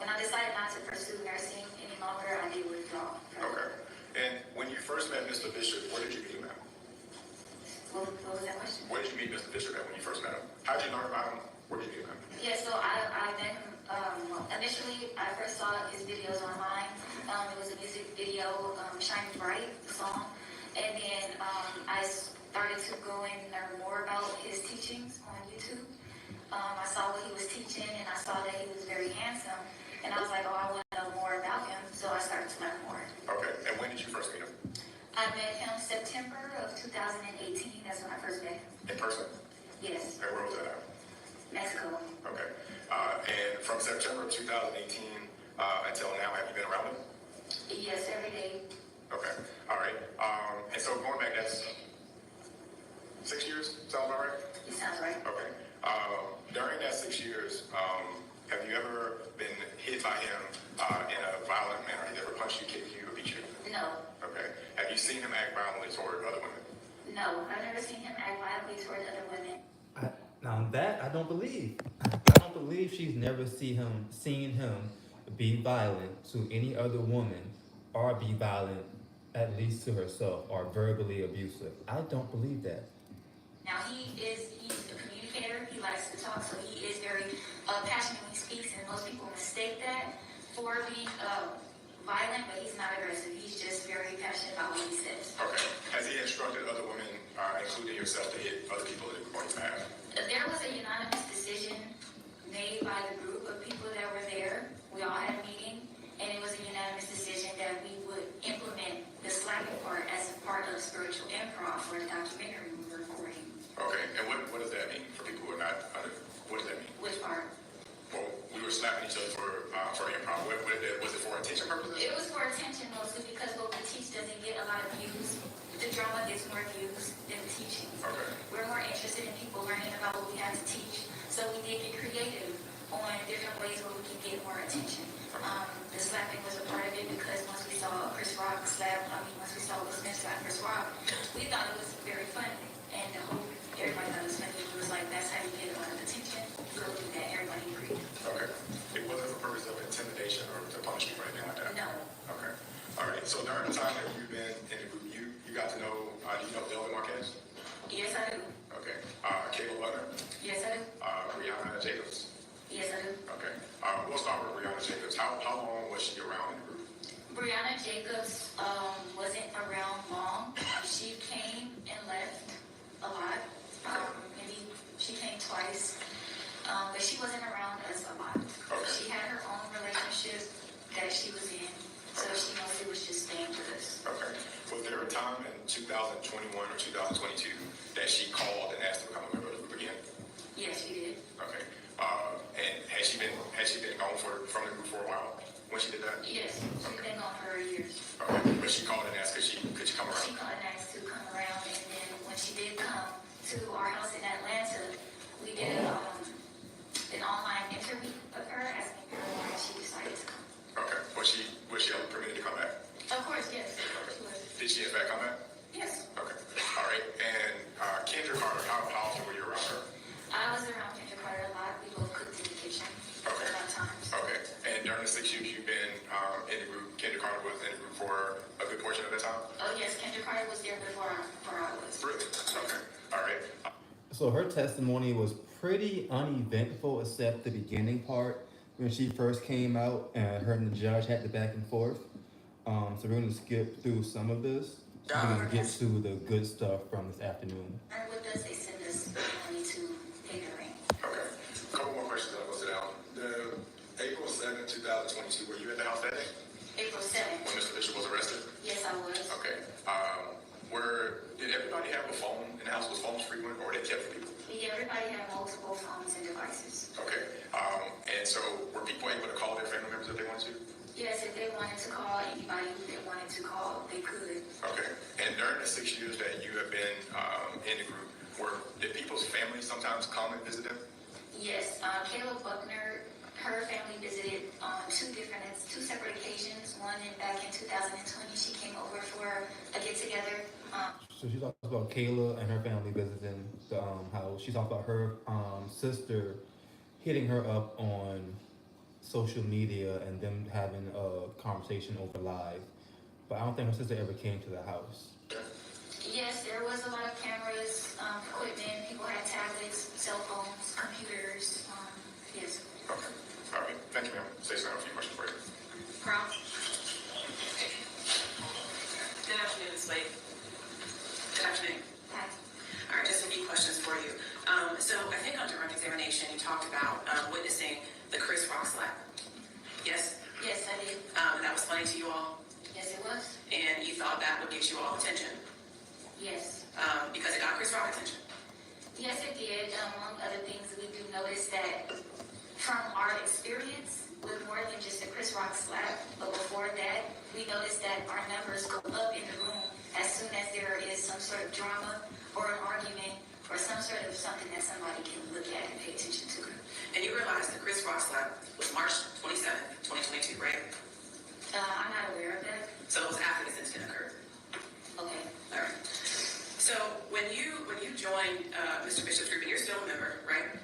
I decided not to pursue nursing any longer, I did withdraw. Okay. And when you first met Mr. Bishop, where did you meet him at? What was that question? Where did you meet Mr. Bishop at when you first met him? How did you learn about him? Where did you meet him? Yeah, so I met him, initially I first saw his videos online. It was a music video, Shining Bright, the song. And then I started to go and learn more about his teachings on YouTube. I saw what he was teaching, and I saw that he was very handsome. And I was like, oh, I want to know more about him. So I started to learn more. Okay. And when did you first meet him? I met him September of 2018. That's when I first met him. In person? Yes, And where was that at? Mexico. Okay. And from September of 2018 until now. Have you been around him? Yes, every day. Okay. All right. And so going back, that's 6 years? Sounds about right? It sounds right. Okay. During that 6 years, have you ever been hit by him in a violent manner? Has he ever punched you, kicked you, or beat you? No. Okay. Have you seen him act violently toward other women? No, I've never seen him act violently toward other women. Now that I don't believe. I don't believe she's never seen him be violent to any other woman or be violent at least to herself or verbally abusive. I don't believe that. Now he's a communicator. He likes to talk, so he is very passionate when he speaks, and most people mistake that for being violent, but he's not aggressive. He's just very passionate about what he says. Okay. Has he instructed other women, including yourself, to hit other people in the group on his behalf? There was a unanimous decision made by the group of people that were there. We all had a meeting, and it was a unanimous decision that we would implement the slapping part as a part of spiritual improv for the documentary we were recording. Okay. And what does that mean for people who are not under? What does that mean? Which part? Well, we were slapping each other for improv. Was it for attention purposes? It was for attention mostly because what we teach doesn't get a lot of views. The drama gets more views than the teaching. Okay. We're more interested in people learning about what we have to teach. So we did get creative on different ways where we can get more attention. The slapping was a part of it because once we saw Will Smith slap Chris Rock, we thought it was very funny. And the whole everybody thought it was funny. It was like, that's how you get a lot of attention. So we did that. Everybody agreed. Okay. It wasn't for purpose of intimidation or to punish you or anything like that? No. Okay. All right. So during the time that you've been in the group, you got to know, do you know Delvin Marquez? Yes, I do. Okay. Caleb Butler? Yes, I do. Brianna Jacobs? Yes, I do. Okay. We'll start with Brianna Jacobs. How long was she around in the group? Brianna Jacobs wasn't around long. She came and left a lot. Maybe she came twice. But she wasn't around us a lot. Okay. She had her own relationship that she was in. So she mostly was just staying with us. Okay. Was there a time in 2021 or 2022 that she called and asked to become a member of the group again? Yes, she did. Okay. And had she been gone from the group for a while when she did that? Yes, she's been gone for years. Okay. But she called and asked, could she come around? She called and asked to come around, and then when she did come to our house in Atlanta, we did an online interview of her, asking her why she decided to come. Okay. Was she permitted to come back? Of course, yes. Okay. She was. Did she in fact come back? Yes. Okay. All right. And Kendra Carter, how often were you around her? I was around Kendra Carter a lot. We both cooked in the kitchen Okay. a lot of times. Okay. And during the 6 years you've been in the group, Kendra Carter was in the group for a good portion of that time? Oh yes, Kendra Carter was there before I was. Really? Okay. All right. So her testimony was pretty uneventful except the beginning part when she first came out and her and the judge had the back and forth. So we're going to skip through some of this. We're going to get to the good stuff from this afternoon. And with us, they send us money to pay the rent. Okay. A couple more questions, then I'll go sit down. The April 7, 2022, were you at the house that day April 7th. when Mr. Bishop was arrested? Yes, I was. Okay. Did everybody have a phone in the house? Was phones frequent or were they kept for people? Everybody had multiple phones and devices. Okay. And so were people able to call their family members if they wanted to? Yes, if they wanted to call anybody who they wanted to call, they could. Okay. And during the 6 years that you have been in the group, did people's families sometimes come and visit them? Yes, Caleb Buckner, her family visited on two separate occasions. One back in 2020, she came over for a get-together. So she talks about Kayla and her family visiting the house. She talked about her sister hitting her up on social media and them having a conversation over live. But I don't think her sister ever came to the house. Yes, there was a lot of cameras, equipment. People had tablets, cell phones, computers. Yes. Okay. All right. Thank you, ma'am. Stacey, I have a few questions for you. Prom. Good afternoon, Slade. Good afternoon. Hi. All right, just a few questions for you. So I think on direct examination, you talked about witnessing the Chris Rock slap. Yes? Yes, I did. That was funny to you all, Yes, it was. and you thought that would get you all attention Yes. because it got Chris Rock attention. Yes, it did. Among other things, we do notice that from our experience with more more than just a Chris Rock slap, but before that, we noticed that our numbers go up in the room as soon as there is some sort of drama or an argument or some sort of something that somebody can look at and pay attention to. And you realize the Chris Rock slap was March 27th, 2022, right? I'm not aware of that. So it was after this incident occurred. Okay. All right. So when you joined Mr. Bishop's group, and you're still a member, right?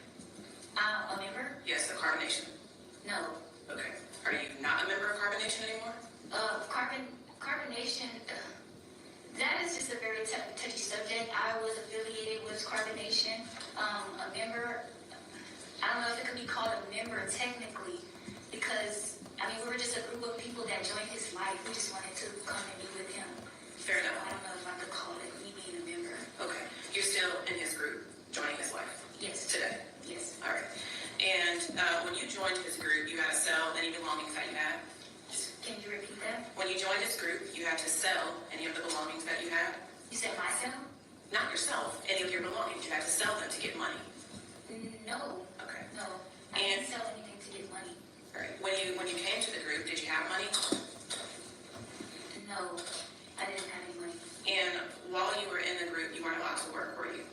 I'm a member? Yes, of Carbonation. No. Okay. Are you not a member of Carbonation anymore? Carbonation, that is just a very touchy subject. I was affiliated with Carbonation. A member, I don't know if it could be called a member technically, because, I mean, we were just a group of people that joined his life. We just wanted to come and be with him. Fair enough. I don't know if I could call it me being a member. Okay. You're still in his group, joining his life? Yes. Today? Yes. All right. And when you joined his group, you had to sell any belongings that you had? Can you repeat that? When you joined his group, you had to sell any of the belongings that you had? You said myself? Not yourself, any of your belongings. You had to sell them to get money. No. Okay. No. I didn't sell anything to get money. All right. When you came to the group, did you have money? No. I didn't have any money. And while you were in the group, you weren't allowed to work, were you?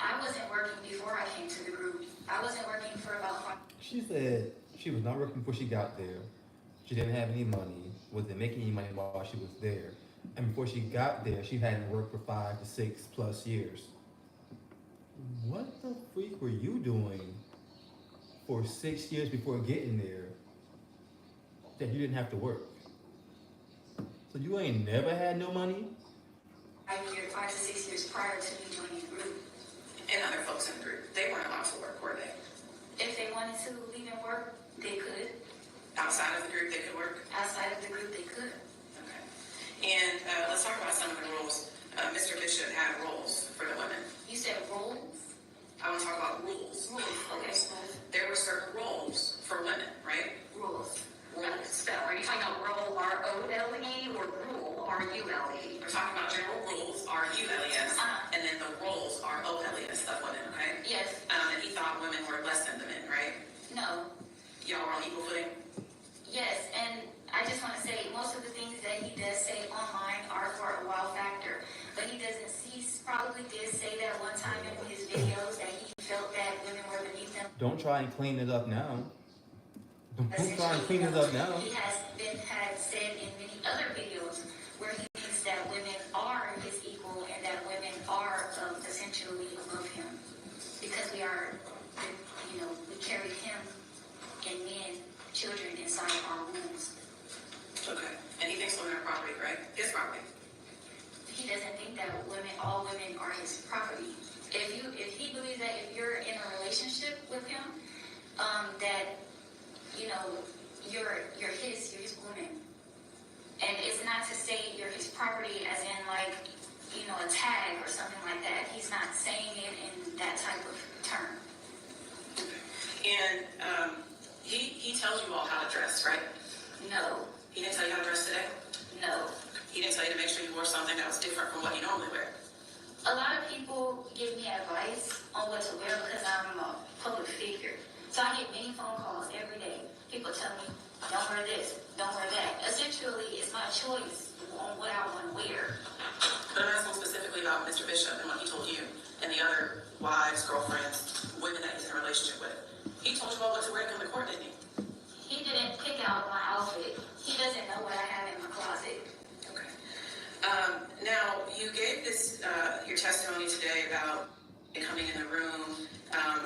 I wasn't working before I came to the group. I wasn't working for about 5. She said she was not working before she got there. She didn't have any money, wasn't making any money while she was there. And before she got there, she hadn't worked for 5 to 6+ years. What the freak were you doing for 6 years before getting there that you didn't have to work? So you ain't never had no money? 5 to 6 years prior to me joining the group. And other folks in the group, they weren't allowed to work, were they? If they wanted to leave and work, they could. Outside of the group, they could work? Outside of the group, they could. Okay. And let's talk about some of the rules. Mr. Bishop had rules for the women. You said roles? I want to talk about rules. Rules, okay. There were certain roles for women, right? Rules. Spell, are you talking about role, R-O-L-E, or rule, R-U-L-E? We're talking about general rules, R-U-L-E-S, and then the roles, R-O-L-E-S, of women, okay? Yes. And he thought women were less than the men, right? No. Y'all were on equal footing? Yes, and I just want to say most of the things that he does say online are for a wow factor, but he doesn't. He probably did say that one time in his videos that he felt that women were beneath him. Don't try and clean it up now. Don't try and clean it up now. He had said in many other videos where he thinks that women are his equal and that women are essentially above him because we are, we carry him and men, children inside our wombs. Okay. And he thinks women are property, right? His property. He doesn't think that all women are his property. If he believes that if you're in a relationship with him, that you're his woman. And it's not to say you're his property as in a tag or something like that. He's not saying it in that type of term. And he tells you all how to dress, right? No. He didn't tell you how to dress today? No. He didn't tell you to make sure you wore something that was different from what you normally wear? A lot of people give me advice on what to wear because I'm a public figure. So I get many phone calls every day. People tell me, don't wear this, don't wear that. Essentially, it's my choice on what I want to wear. But I'm asking specifically about Mr. Bishop and what he told you and the other wives, girlfriends, women that he's in a relationship with. He told you all what to wear to come to court, didn't he? He didn't pick out my outfit. He doesn't know what I have in my closet. Okay. Now, you gave this, your testimony today about coming in the room.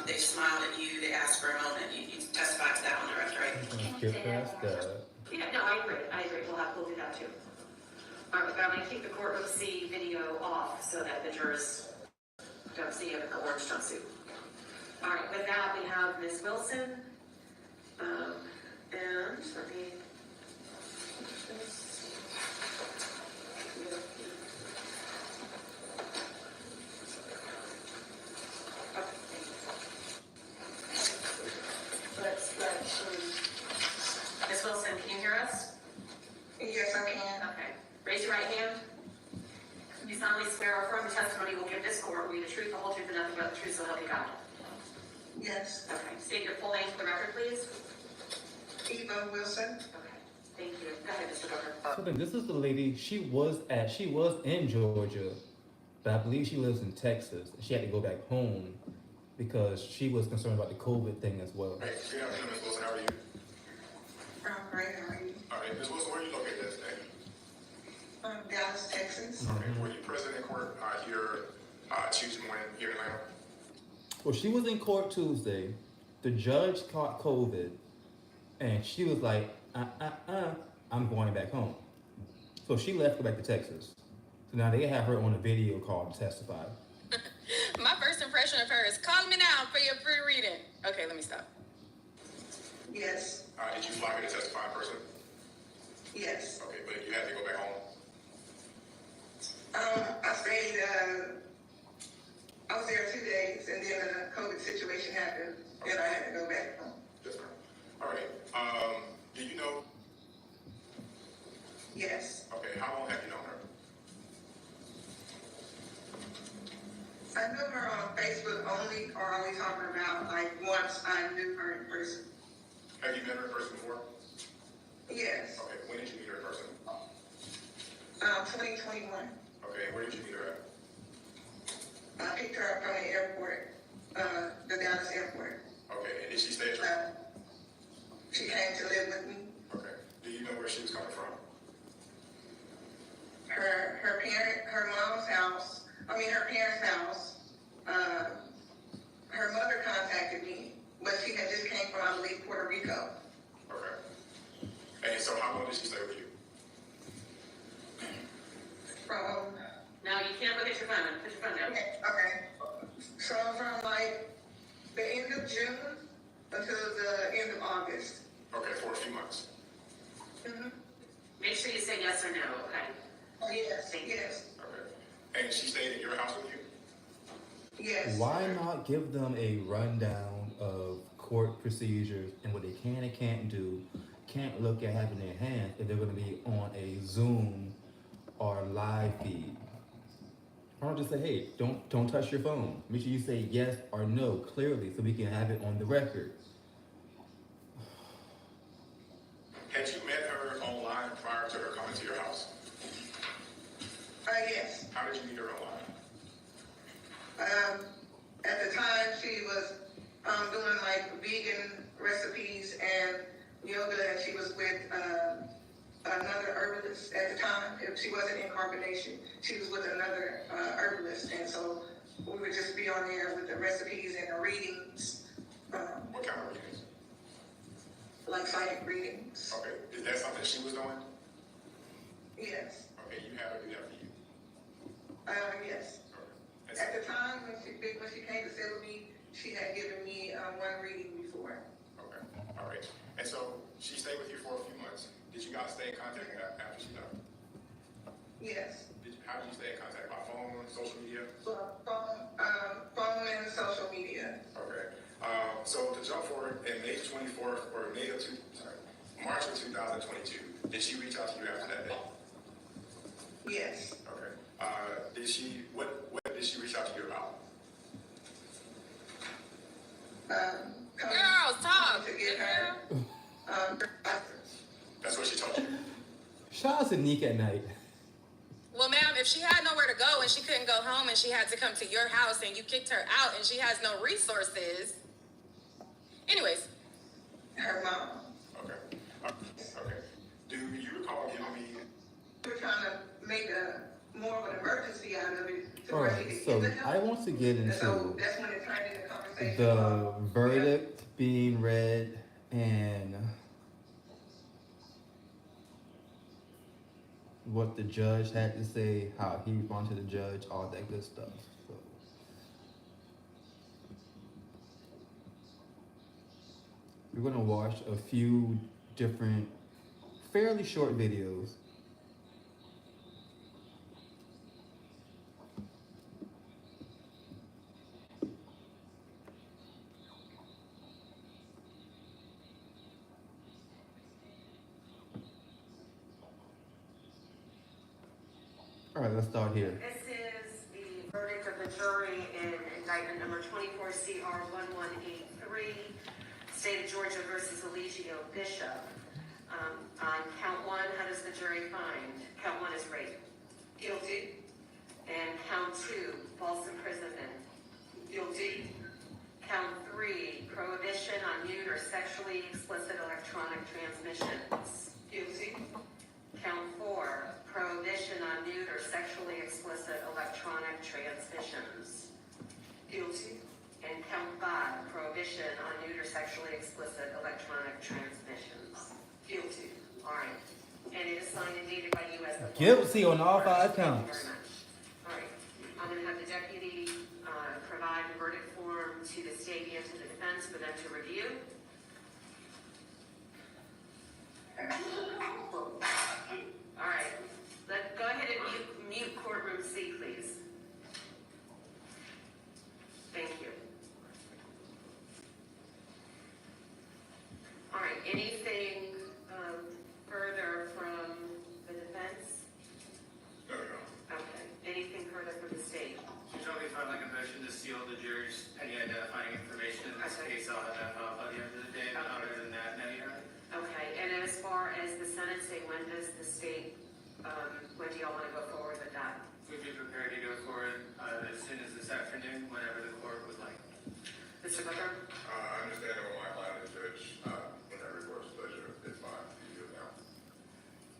They smiled at you. They asked for a moment. You testified to that on direct, right? Skip past that. Yeah, no, I agree. We'll do that too. All right, but I'm gonna keep the courtroom C video off so that the jurors don't see him in the orange jumpsuit. All right, with that, we have Ms. Wilson. And let me. Ms. Wilson, can you hear us? Yes, I can. Okay. Raise your right hand. You solemnly swear or affirm the testimony you will give this court will be the truth, the whole truth, and nothing but the truth, so help you God. Yes. Okay. State your full name for the record, please. Eva Wilson. Okay, thank you. Go ahead, Mr. Booker. So then this is the lady, she was in Georgia, but I believe she lives in Texas. She had to go back home because she was concerned about the COVID thing as well. Hey, good afternoon, Ms. Wilson. How are you? I'm great. How are you? All right, Ms. Wilson, where are you located at today? Dallas, Texas. Okay, were you present in court here Tuesday morning here in Atlanta? Well, she was in court Tuesday. The judge caught COVID, and she was like, I'm going back home. So she left to go back to Texas. So now they have her on a video call to testify. My first impression of her is call me now for your free reading. Okay, let me stop. Yes. Did you fly here to testify in person? Yes. Okay, but you had to go back home? I stayed, I was there 2 days, and then the COVID situation happened, and I had to go back home. Yes, ma'am. All right. Do you know? Yes. Okay, how long have you known her? I knew her on Facebook only, or are we talking about, like, once I knew her in person? Have you met her in person before? Yes. Okay, when did you meet her in person? 2021. Okay, where did you meet her at? I picked her up from the airport, the Dallas airport. Okay, and did she stay at your house? She came to live with me. Okay, do you know where she was coming from? Her mom's house, her parents' house. Her mother contacted me, but she had just came from, I believe, Puerto Rico. Okay. And so how long did she stay with you? From... Now, you can't look at your phone. Put your phone down. Okay. So from like the end of June until the end of August. Okay, for a few months. Mm-hmm. Make sure you say yes or no, okay? Yes, Thank you. yes. Okay. And she stayed in your house with you? Yes. Why not give them a rundown of court procedures and what they can and can't do, can't look at having their hands if they're going to be on a Zoom or live feed? Why don't just say, hey, don't touch your phone. Make sure you say yes or no clearly so we can have it on the record. Had you met her online prior to her coming to your house? Yes. How did you meet her online? At the time, she was doing like vegan recipes and yoga, and she was with another herbalist at the time. She wasn't in combination. She was with another herbalist, and so we would just be on there with the recipes and the readings. What kind of readings? Like psychic readings. Okay. Is that something she was doing? Yes. Okay, you had her do that for you? Yes. Okay. At the time when she came to stay with me, she had given me one reading before. Okay. All right. And so she stayed with you for a few months. Did you guys stay in contact after she left? Yes. How did you stay in contact? By phone, social media? Phone and social media. Okay. So to jump forward, in March of 2022, did she reach out to you after that day? Yes. Okay. What did she reach out to you about? Girls, talk. To get her. That's what she told you. Shout out to Neek at night. Well, ma'am, if she had nowhere to go and she couldn't go home and she had to come to your house and you kicked her out and she has no resources. Anyways. Her mom. Okay. Okay. Do you recall giving me... We're trying to make more of an emergency out of it. Alright, so I want to get into so that's when it turned into conversation. the verdict being read and what the judge had to say, how he responded to the judge, all that good stuff. So we're gonna watch a few different, fairly short videos. All right, let's start here. This is the verdict of the jury in indictment number 24 CR 1183. State of Georgia versus Eligio Bishop. On count one, how does the jury find? Count one is rape. Guilty. And count two, false imprisonment. Guilty. Count three, prohibition on nude or sexually explicit electronic transmissions. Guilty. Count four, prohibition on nude or sexually explicit electronic transmissions. Guilty. And count five, prohibition on nude or sexually explicit electronic transmissions. Guilty. All right. And it is signed and dated by you as the... Guilty on all 5 Thank you counts. very much. All right. I'm going to have the deputy provide the verdict form to the state and to the defense for them to review. All right. Go ahead and mute courtroom C, please. Thank you. All right. Anything further from the defense? No. Okay. Anything further from the state? She's already filed like a motion to seal the jury's any identifying information in this Okay. case. I'll have that filed by the end of the day, but other than that, no, you're right. Okay, and as far as the sentencing, when does the state, when do y'all want to go forward with that? We'd be prepared to go forward as soon as this afternoon, whenever the court would like. Mr. Booker? Understandable, my client is judge, whenever it works pleasure, it's fine, you do it now.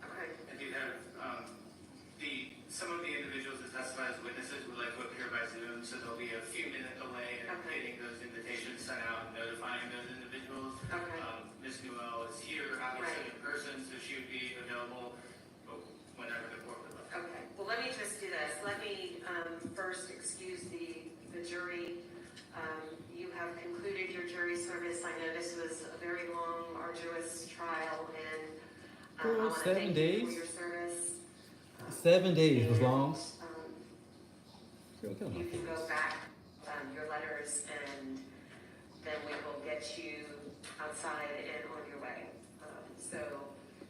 Okay, I do have, some of the individuals that testified as witnesses would like to appear by Zoom, so there'll be a few minute delay in Okay. getting those invitations sent out and notifying those individuals. Okay. Ms. Newell is here, obviously Right. in person, so she would be available whenever the court would like. okay. Well, let me just do this. Let me first excuse the jury. You have concluded your jury service. I know this was a very long, arduous trial, and I Oh, want to 7 thank you days? for your service. 7 days was And, long. Girl, get on my You can face. go back, your letters, and then we will get you outside and on your way. So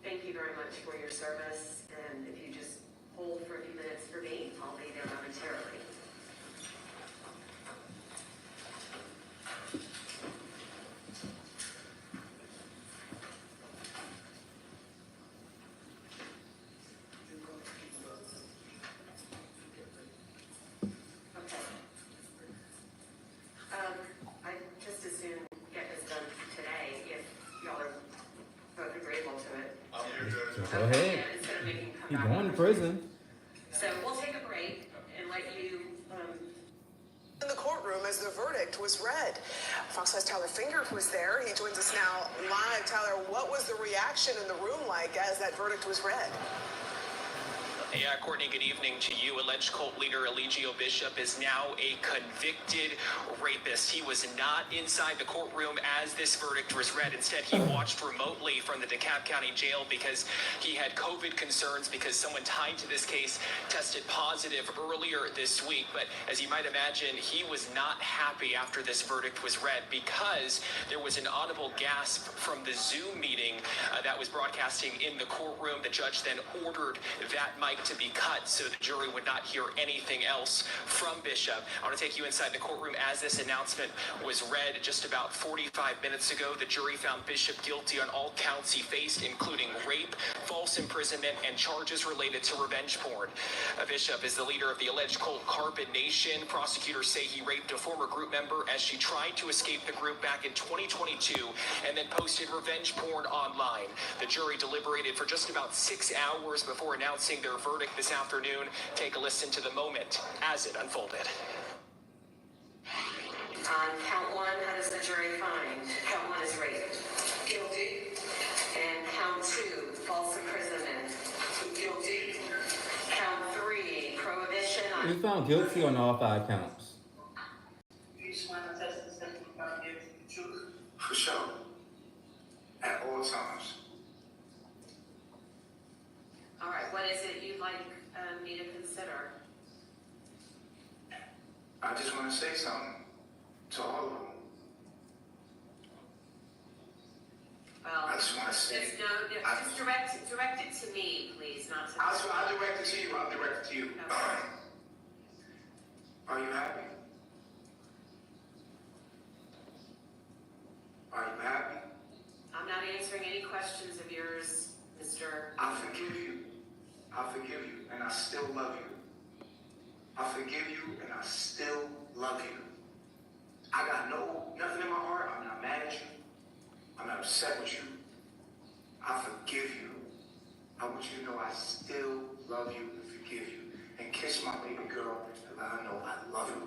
thank you very much for your service, and if you just hold for a few minutes for me, I'll be there momentarily. Okay. I just as soon get this done today if y'all are both agreeable to it. I'm here, Judge. Go ahead. Yeah, instead of making come He back. going to prison. So we'll take a break and let you, In the courtroom as the verdict was read. Fox 5's Tyler Finger was there. He joins us now live. Tyler, what was the reaction in the room like as that verdict was read? Yeah, Courtney, good evening to you. Alleged cult leader Eligio Bishop is now a convicted rapist. He was not inside the courtroom as this verdict was read. Instead, he watched remotely from the DeKalb County Jail because he had COVID concerns because someone tied to this case tested positive earlier this week. But as you might imagine, he was not happy after this verdict was read because there was an audible gasp from the Zoom meeting that was broadcasting in the courtroom. The judge then ordered that mic to be cut so the jury would not hear anything else from Bishop. I want to take you inside the courtroom as this announcement was read just about 45 minutes ago. The jury found Bishop guilty on all counts he faced, including rape, false imprisonment, and charges related to revenge porn. Bishop is the leader of the alleged cult Carbon Nation. Prosecutors say he raped a former group member as she tried to escape the group back in 2022 and then posted revenge porn online. The jury deliberated for just about 6 hours before announcing their verdict this afternoon. Take a listen to the moment as it unfolded. on count one, how does the jury find? Count one is rape. Guilty. And count two, false imprisonment. Guilty. Count three, prohibition on... He found guilty on all 5 counts. You just want to test this thing about the truth? For sure. At all times. All right, what is it you'd like me to consider? I just want to say something to all of them. Well, I just want to say. just direct it to me, please, not to... I'll direct it to you. I'll direct it to you. Okay. Are you happy? Are you happy? I forgive you, and I still love you. I got nothing in my heart. I'm not mad at you. I'm not upset with you. I forgive you. I want you to know I still love you and forgive you. And kiss my baby girl and let her know I love her.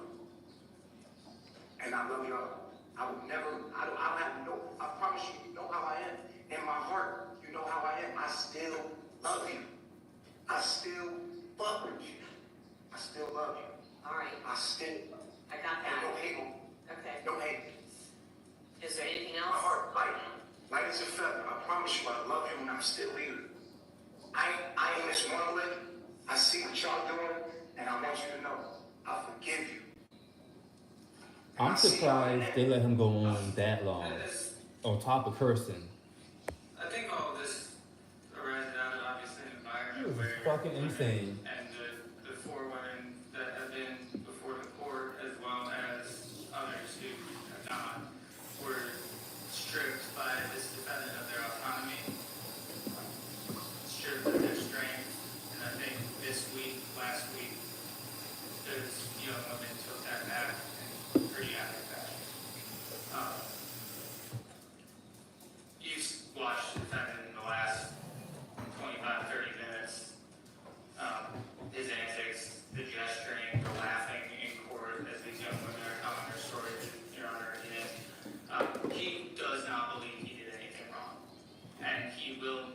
And I love y'all. I would never, I don't have no, I promise you, you know how I am. In my heart, you know how I am. I still love you. I still fuck with you. I still love you. All right, I still, I got and no that. hate on, Okay. no hate. Is there anything My else? heart light as a feather. I promise you I love you and I'm still here. I ain't miss one lick. I see what y'all doing, and I want you to know, I forgive you. I'm surprised they let him go on that long, on top of cursing. I think all of this arises out of obviously an It environment was where fucking insane. and the four women that have been before the court, as well as others who have not, were stripped by this defendant of their autonomy, stripped of their strength, and I think last week, those young women took that back in pretty epic fashion. You've watched the defendant in the last 25, 30 minutes. His antics, the gesturing, the laughing in court as these young women are telling their story to Your Honor again. He does not believe he did anything wrong. And he will,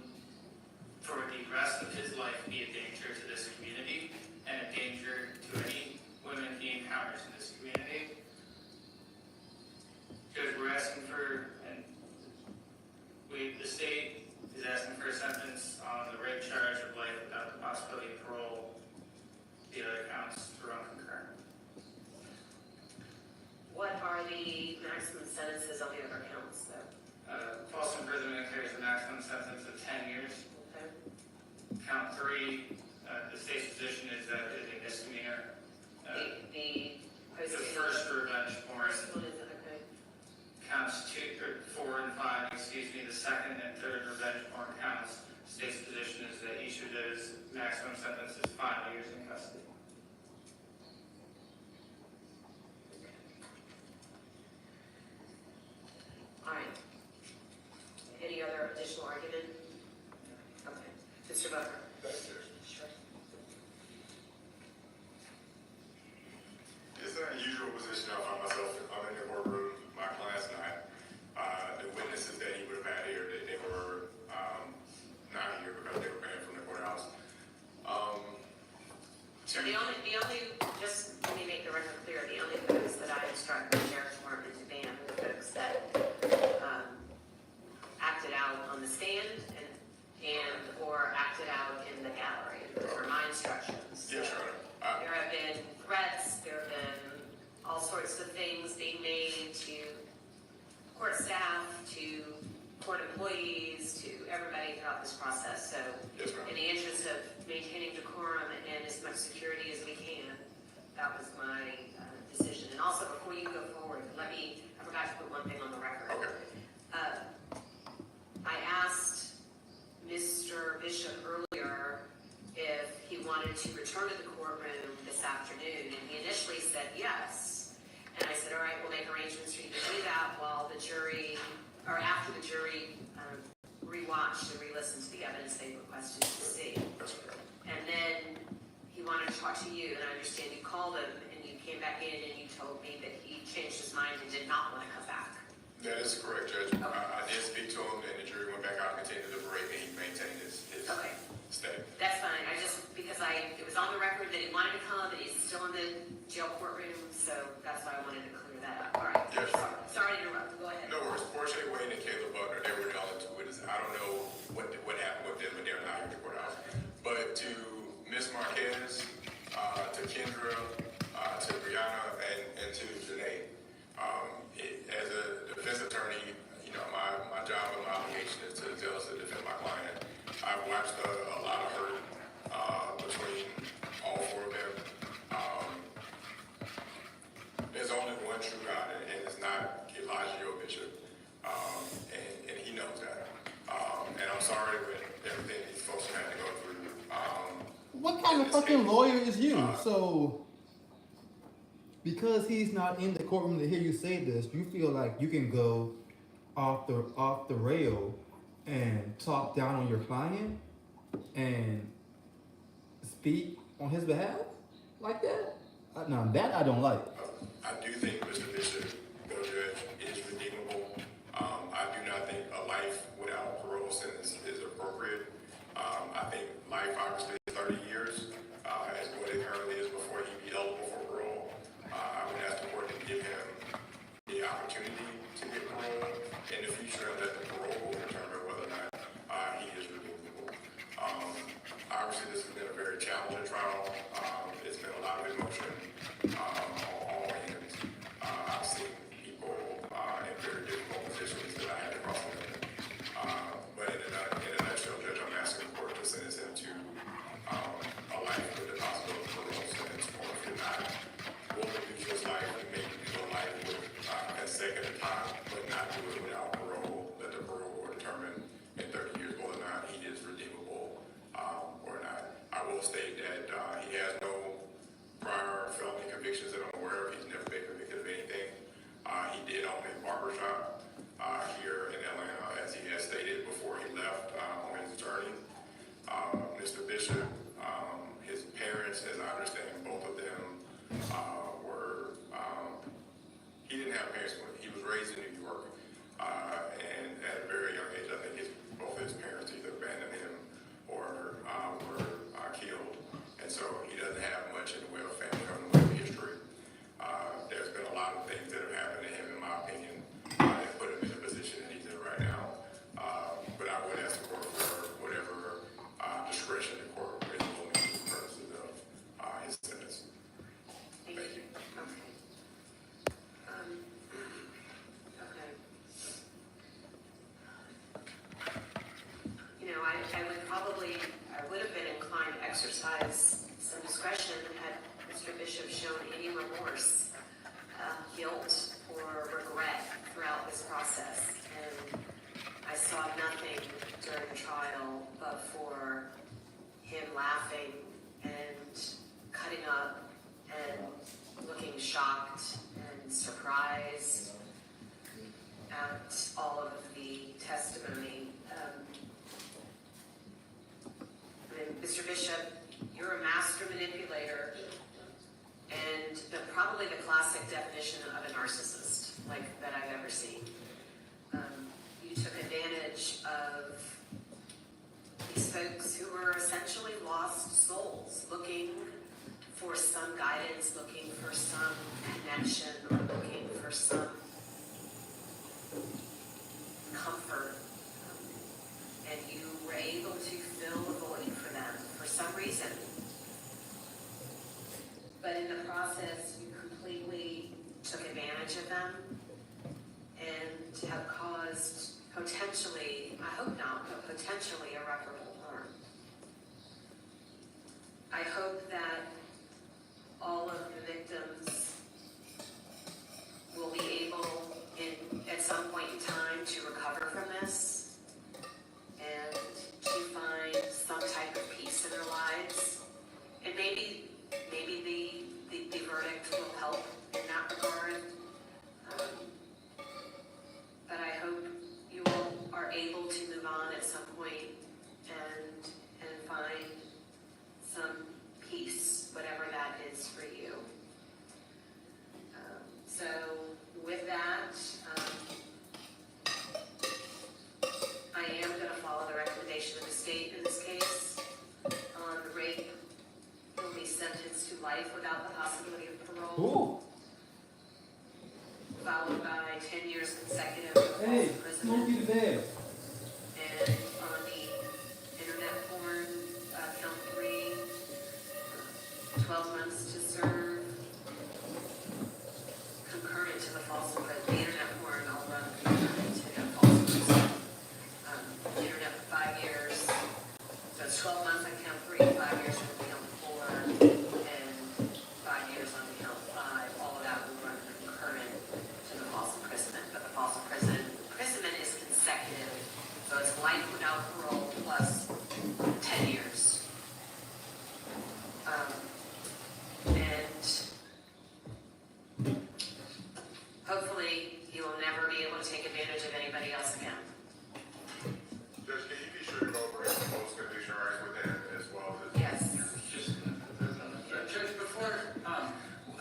for the rest of his life, be a danger to this community and a danger to any women he encounters in this community. Because we're asking for, and the state is asking for a sentence on the rape charge of life without the possibility of parole. The other counts to run concurrent. What are the maximum sentences on the other counts, though? False imprisonment carries a maximum sentence of 10 years. Okay. Count 3, the state's position is that it is a misdemeanor. The The first revenge porn. What is it? Okay. Counts 4 and 5, the second and third revenge porn counts. State's position is that each of those maximum sentences is 5 years in custody. All right. Any other additional argument? Okay. Mr. Butler? Sure. It's an unusual position I find myself. I'm in the courtroom, my client's not. The witnesses that he would have had here, they were not here because they were banned from the courthouse. The only, just let me make the record clear, the only folks that I instructed the sheriff's department to ban were the folks that acted out on the stand and or acted out in the gallery. Those were my instructions. Yes, Your Honor. There have been threats, there have been all sorts of things being made to court staff, to court employees, to everybody throughout this process. So Yes, ma'am. in the interest of maintaining decorum and as much security as we can, that was my decision. And also, before you go forward, I forgot to put one thing on the record. Okay. I asked Mr. Bishop earlier if he wanted to return to the courtroom this afternoon, and he initially said yes. And I said, all right, we'll make arrangements for you to do that while the jury, or after the jury rewatched and re-listened to the evidence they requested to see. And then he wanted to talk to you, and I understand you called him, and you came back in and you told me that he changed his mind and did not want to come back. That is correct, Judge. I did speak to him, and the jury went back out and continued to deliberate, and he maintained his Okay. stay. That's fine. Because it was on the record that he wanted to come, and he's still in the jail courtroom, so that's why I wanted to clear that up. All right. Yes. Sorry to interrupt. Go ahead. No worries. Portia Wayne and Caleb Butler, they were the only two witnesses. I don't know what happened with them, but they're not here at the courthouse. But to Ms. Marquez, to Kendra, to Brianna, and to Janae, as a defense attorney, my job and my obligation is to zealously defend my client. I've watched a lot of hurt between all four of them. There's only one true God, and it's not Elijah or Bishop, and he knows that. And I'm sorry with everything these folks have had to go through. What kind of fucking lawyer is you? So because he's not in the courtroom to hear you say this, you feel like you can go off the rail and talk down on your client and speak on his behalf like that? Now that I don't like. I do think Mr. Bishop, the judge, is redeemable. I do not think a life without parole sentence is appropriate. I think life obviously is 30 years, as what it currently is before he be eligible for parole. I would ask the court to give him the opportunity to get parole in the future and let the parole board determine whether or not he is redeemable. Obviously, this has been a very challenging trial. It's been a lot of emotion on all ends. I've seen people in very difficult positions that I had to cross them. But in a nutshell, Judge, I'm asking the court to sentence him to a life with the possibility of parole sentence, or if you're not, will reduce his life and maybe do a life with consecutive time, but not do it without parole. Let the parole board determine in 30 years whether or not he is redeemable or not. I will state that he has no prior felony convictions that I'm aware of. He's never been convicted of anything. He did own a barbershop here in Atlanta, as he has stated before he left on his journey. Mr. Bishop, his parents, as I understand, both of them were, he didn't have parents when he was raised in New York. And at a very young age, I think both his parents either abandoned him or were killed. And so he doesn't have much in the way of family history. There's been a lot of things that have happened to him, in my opinion, that put him in the position that he's in right now. But I would ask the court for whatever discretion the court is willing to use for purposes of his sentence. Thank you. Okay. Okay. You know, I would have been inclined to exercise some discretion had Mr. Bishop shown any remorse, guilt, or regret throughout this process. And I saw nothing during the trial but for him laughing and cutting up and looking shocked and surprised at all of the testimony. Mr. Bishop, you're a master manipulator and probably the classic definition of a narcissist, like that I've ever seen. You took advantage of these folks who were essentially lost souls, looking for some guidance, looking for some connection, or looking for some comfort. And you were able to fill a void for them for some reason. But in the process, you completely took advantage of them and have caused potentially, I hope not, but potentially irreparable harm. I hope that all of the victims will be able, at some point in time, to recover from this and to find some type of peace in their lives. And maybe the verdict will help in that regard. But I hope you all are able to move on at some point and find some peace, whatever that is for you. So with that, I am going to follow the recommendation of the state in this case. On rape, will be sentenced to life without the possibility of parole. Ooh. Followed by 10 years consecutive of Hey, false smoke imprisonment. you there. And on the internet porn, count 3, 12 months to serve. Concurrent to the false imprisonment. The internet porn, I'll run concurrent to the false imprisonment. The internet for 5 years. So it's 12 months on count 3, 5 years on count 4, and 5 years on count 5. All of that will run concurrent to the false imprisonment. But the false imprisonment is consecutive. So it's life without parole plus 10 years. And before?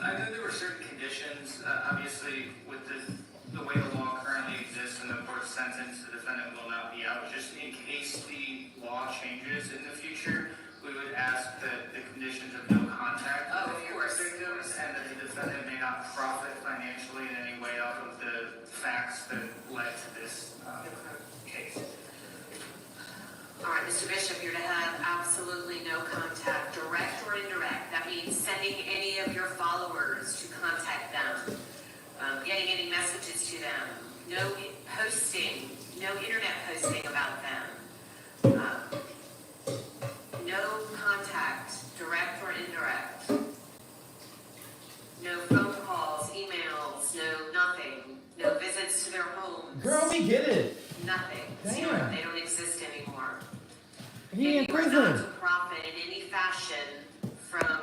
I know there were certain conditions, obviously, with the way the law currently exists and the court sentence, the defendant will not be out. Just in case the law changes in the future, we would ask that the conditions of no contact Oh, of with course. victims, and that the defendant may not profit financially in any way off of the facts that led to this case. All right, Mr. Bishop, you're to have absolutely no contact, direct or indirect. That means sending any of your followers to contact them, getting any messages to them, no posting, no internet posting about them, no contact, direct or indirect, no phone calls, emails, no nothing, no visits to their homes. Girl, we get it. Nothing. Damn. Zero. They don't exist anymore. He in And you are not to prison. profit in any fashion from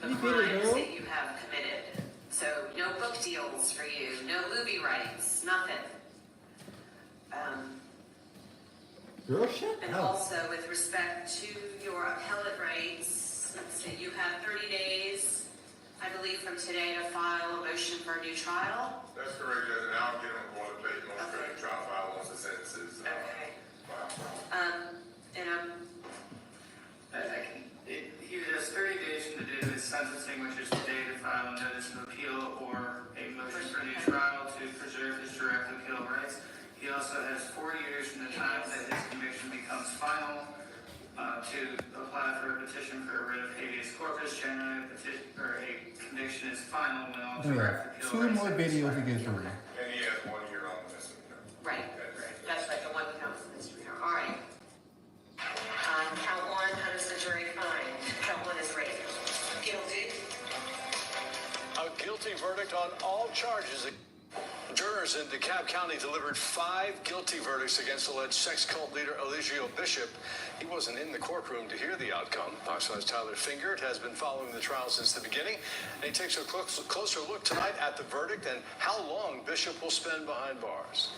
the You get it, crimes girl. that you have committed. So no book deals for you, no movie rights, nothing. Girl, shut And up. also with respect to your appellate rights, let's see, you have 30 days, I believe, from today to file a motion for a new trial. That's correct, Judge, and I'll get on boilerplate motion for the trial file once the sentence is, Okay. filed. And He has 30 days from the date of his sentencing, which is today, to file a notice of appeal or a motion for a new trial to preserve his direct appeal rights. He also has 4 years from the time that his conviction becomes final to apply for a petition for a writ of habeas corpus. Generally, a conviction is final when all We direct have appeal 2 rights more have videos to expired. get through. And he has 1 year on this. right, that's right, the one that comes from Mr. All right. Count one, how does the jury find? Count one is rape. Guilty. A guilty verdict on all charges. Jurors in DeKalb County delivered 5 guilty verdicts against alleged sex cult leader Eligio Bishop. He wasn't in the courtroom to hear the outcome. Fox 5's Tyler Fingert has been following the trial since the beginning, and he takes a closer look tonight at the verdict and how long Bishop will spend behind bars.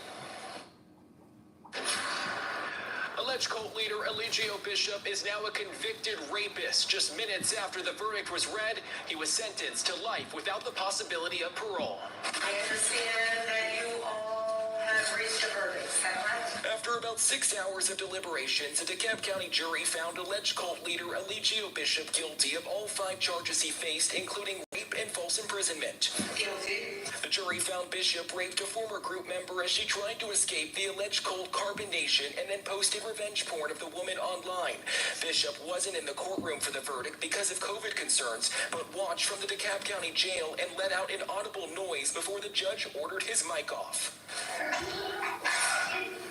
Alleged cult leader Eligio Bishop is now a convicted rapist. Just minutes after the verdict was read, he was sentenced to life without the possibility of parole. I understand that you all have reached a verdict, is that right? After about 6 hours of deliberations, a DeKalb County jury found alleged cult leader Eligio Bishop guilty of all 5 charges he faced, including rape and false imprisonment. Guilty. The jury found Bishop raped a former group member as she tried to escape the alleged cult Carbon Nation and then posted revenge porn of the woman online. Bishop wasn't in the courtroom for the verdict because of COVID concerns, but watched from the DeKalb County jail and let out an audible noise before the judge ordered his mic off.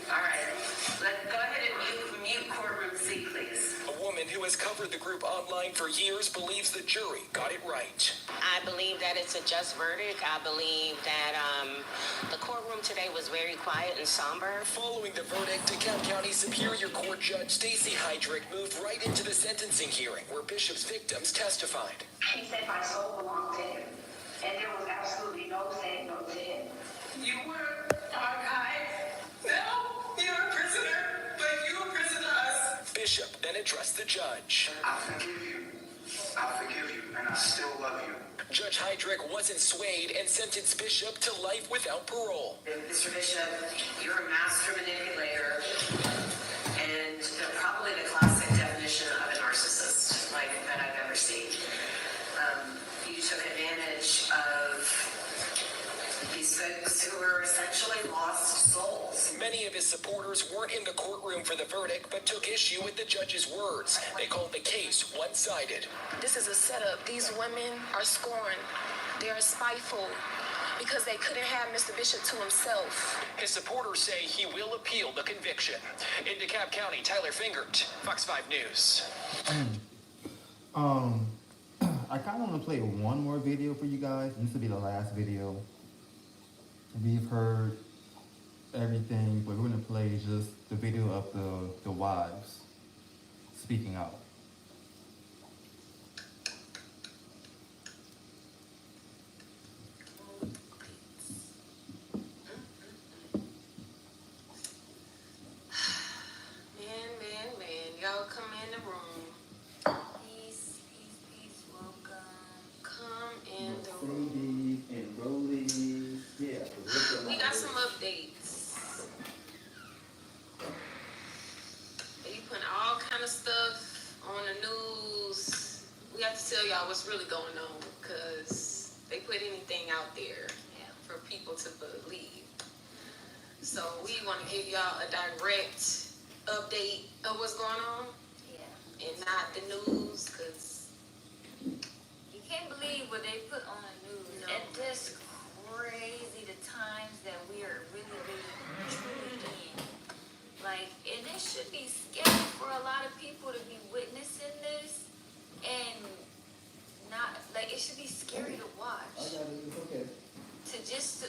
All right. Go ahead and mute courtroom seat, please. A woman who has covered the group online for years believes the jury got it right. I believe that it's a just verdict. I believe that the courtroom today was very quiet and somber. Following the verdict, DeKalb County Superior Court Judge Stacey Heydrich moved right into the sentencing hearing where Bishop's victims testified. He said my soul belonged to him, and there was absolutely no saying no to him. You were our guy. Now you're a prisoner, but you a prisoner to us. Bishop then addressed the judge. I forgive you, and I still love you. Judge Heydrich wasn't swayed and sentenced Bishop to life without parole. Mr. Bishop, you're a master manipulator, and probably the classic definition of a narcissist, like that I've ever seen. You took advantage of these folks who were essentially lost souls. Many of his supporters weren't in the courtroom for the verdict, but took issue with the judge's words. They called the case one-sided. This is a setup. These women are scorned. They are spiteful because they couldn't have Mr. Bishop to himself. His supporters say he will appeal the conviction. In DeKalb County, Tyler Fingert, Fox 5 News. I kind of want to play one more video for you guys. This will be the last video. We've heard everything, but we're going to play just the video of the wives speaking out. Man, y'all come in the room. Peace, peace, peace. Welcome. what's really going on, because they put anything out there for people to believe. So we want to give y'all a direct update of what's going on, and not the news, because you can't believe what they put on the news. No. And just crazy the times that we are really, really, truly in. Like, and it should be scary for a lot of people to be witnessing this, and not, like, it should be scary to watch. I got it, it's okay. To just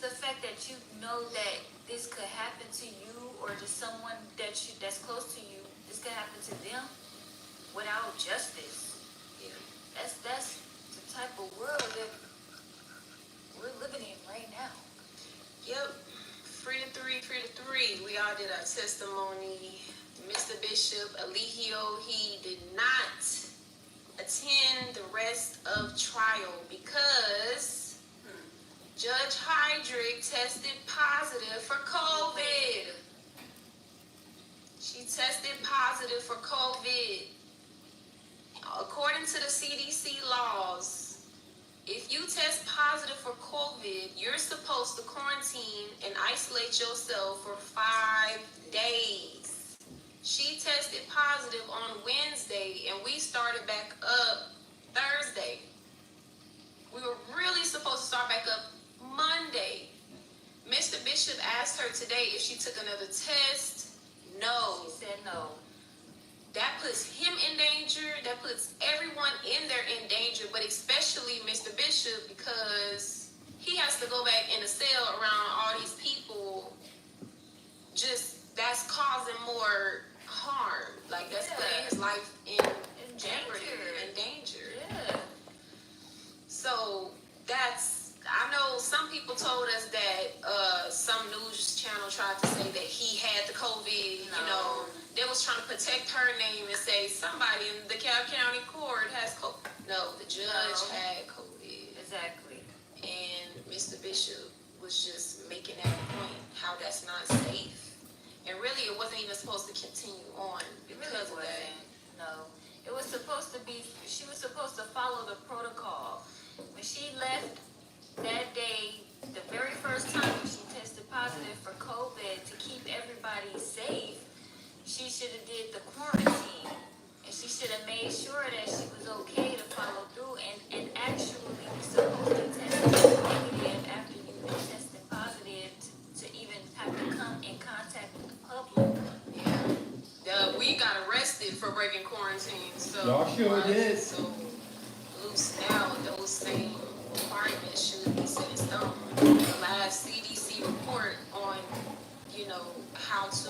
the fact that you know that this could happen to you or to someone that's close to you, this could happen to them without justice. Yeah. That's the type of world that we're living in right now. Yep. Free to three. We all did our testimony. Mr. Bishop Eligio, he did not attend the rest of trial because Judge Heydrich tested positive for COVID. She tested positive for COVID. According to the CDC laws, if you test positive for COVID, you're supposed to quarantine and isolate yourself for 5 days. She tested positive on Wednesday, and we started back up Thursday. We were really supposed to start back up Monday. Mr. Bishop asked her today if she took another test. No. She said no. That puts him in danger. That puts everyone in there in danger, but especially Mr. Bishop, because he has to go back in a cell around all these people. Just, that's causing more harm. Like, that's putting his life in jeopardy, in danger. Yeah. So that's, I know some people told us that some news channel tried to say that he had the COVID, you know. They was trying to protect her name and say somebody in the Cobb County court has COVID. No, the judge had COVID. Exactly. And Mr. Bishop was just making that point, how that's not safe. And really, it wasn't even supposed to continue on because of that. No. It was supposed to be, she was supposed to follow the protocol. When she left that day, the very first time she tested positive for COVID, to keep everybody safe, she should have did the quarantine. And she should have made sure that she was okay to follow through and actually supposed to test negative after you've been tested positive to even have to come in contact with the public. Yeah. We got arrested for breaking quarantine. So Y'all sure did. So loose now, those same requirements should be set in stone. The last CDC report on, you know, how to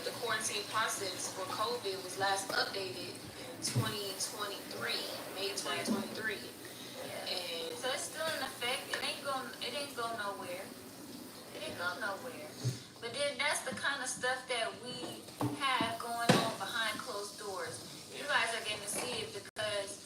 the quarantine process for COVID was last updated in 2023, May 2023. And so it's still in effect. It ain't go nowhere. It ain't go nowhere. But then that's the kind of stuff that we have going on behind closed doors. You guys are getting to see it because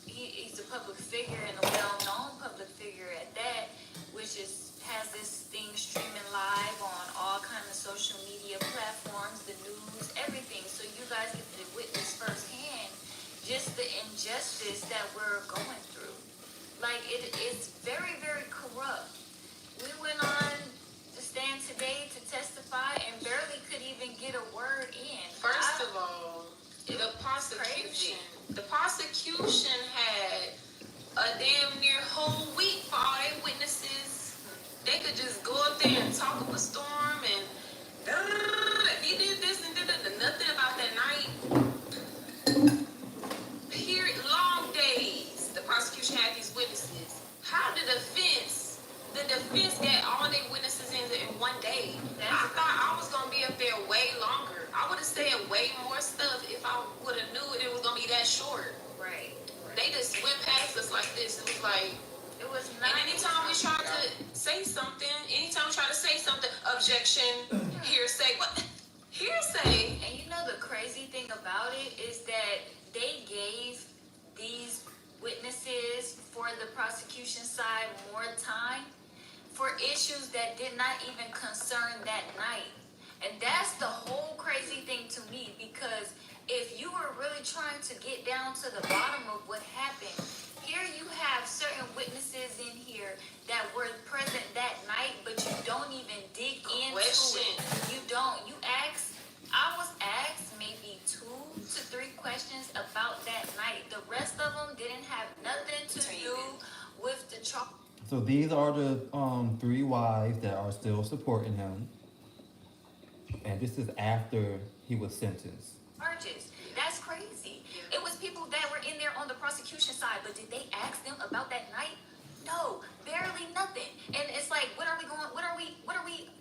he's a public figure and a well-known public figure at that, which has this thing streaming live on all kinds of social media platforms, the news, everything. So you guys get to witness firsthand just the injustice that we're going through. Like, it's very, very corrupt. We went on to stand today to testify and barely could even get a word in. First of all, the prosecution had a damn near whole week for all their witnesses. They could just go up there and talk up a storm and he did this and did nothing about that night. Period. Long days. The prosecution had these witnesses. How did the defense got all their witnesses in one day? I thought I was gonna be up there way longer. I would have said way more stuff if I would have knew it was gonna be that short. Right. They just went past us like this. It was like, it was not. And anytime we tried to say something, objection, hearsay, what? Hearsay. And you know the crazy thing about it is that they gave these witnesses for the prosecution side more time for issues that did not even concern that night. And that's the whole crazy thing to me, because if you were really trying to get down to the bottom of what happened, here you have certain witnesses in here that were present that night, but you don't even dig into it. You don't. I was asked maybe 2 to 3 questions about that night. The rest of them didn't have nothing to do with the trial. So these are the 3 wives that are still supporting him. And this is after he was sentenced. Charges. That's crazy. It was people that were in there on the prosecution side, but did they ask them about that night? No, barely nothing. And it's like, what are we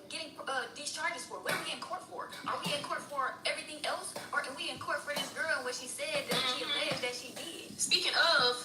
getting these charges for? What are we in court for? Are we in court for everything else? Or are we in court for this girl and what she said that she alleged that she did? Speaking of,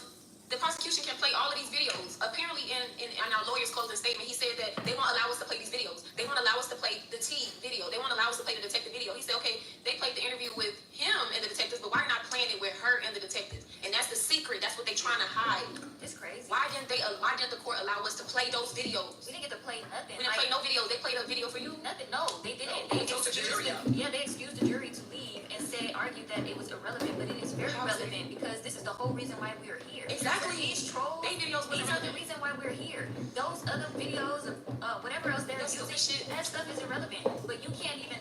the prosecution can play all of these videos. Apparently, in our lawyer's closing statement, he said that they won't allow us to play these videos. They won't allow us to play the T video. They won't allow us to play the detective video. He said, okay, they played the interview with him and the detectives, but why not playing it with her and the detectives? And that's the secret. That's what they're trying to hide. It's crazy. Why didn't the court allow us to play those videos? We didn't get to play nothing. We didn't play no videos. They played a video for you? Nothing. No, they didn't. They excused the jury. Yeah, they excused the jury to leave and argued that it was irrelevant, but it is very relevant because this is the whole reason why we are here. Exactly. These trolls, these are the reason why we're here. Those other videos of whatever else they're using, that stuff is irrelevant. But you can't even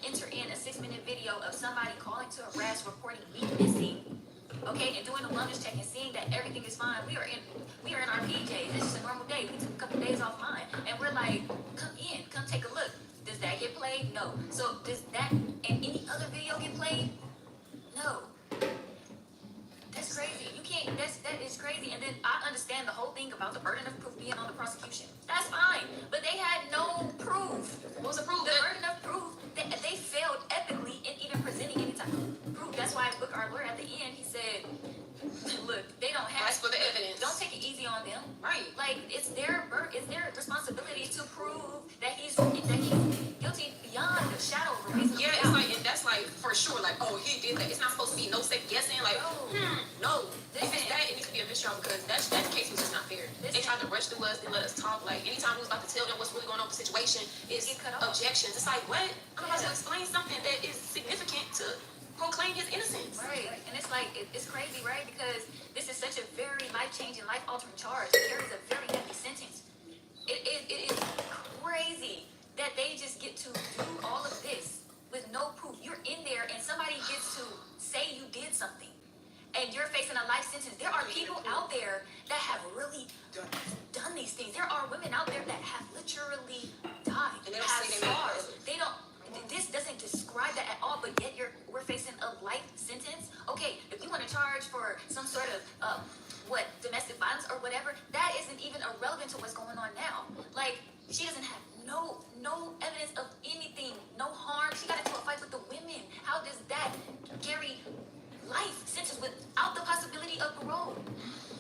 enter in a 6-minute video of somebody calling to harass, reporting me missing, okay, and doing a wellness check and seeing that everything is fine. We are in our PJs. This is a normal day. We took a couple days offline, and we're like, come take a look. Does that get played? No. So does that and any other video get played? No. That's crazy. You can't. That is crazy. And then I understand the whole thing about the burden of proof being on the prosecution. That's fine. But they had no proof. What was the proof? The burden of proof. They failed epically in even presenting any type of proof. That's why our lawyer at the end, he said, look, they don't have. That's for the evidence. Don't take it easy on them. Right. Like it's their responsibility to prove that he's guilty beyond the shadow of a reasonable doubt. It's like, and that's like for sure. Like, oh, he did that. It's not supposed to be no second guessing. Like, no. If it's that, it needs to be a mistrial because that case was just not fair. They tried to rush through us and let us talk. Like anytime we was about to tell them what's really going on with the situation, it's objections. It's like, what? I'm about to explain something that is significant to proclaim his innocence. Right. And it's like, it's crazy, right? Because this is such a very life-changing, life-altering charge. It carries a very heavy sentence. It is crazy that they just get to do all of this with no proof. You're in there and somebody gets to say you did something and you're facing a life sentence. There are people out there that have really done these things. There are women out there that have literally died, And they don't have say they scars. They don't. This doesn't describe that at all, but yet we're facing a life sentence. Okay, if you want to charge for some sort of domestic violence or whatever, that isn't even irrelevant to what's going on now. Like she doesn't have no evidence of anything, no harm. She got into a fight with the women. How does that carry life sentence without the possibility of parole?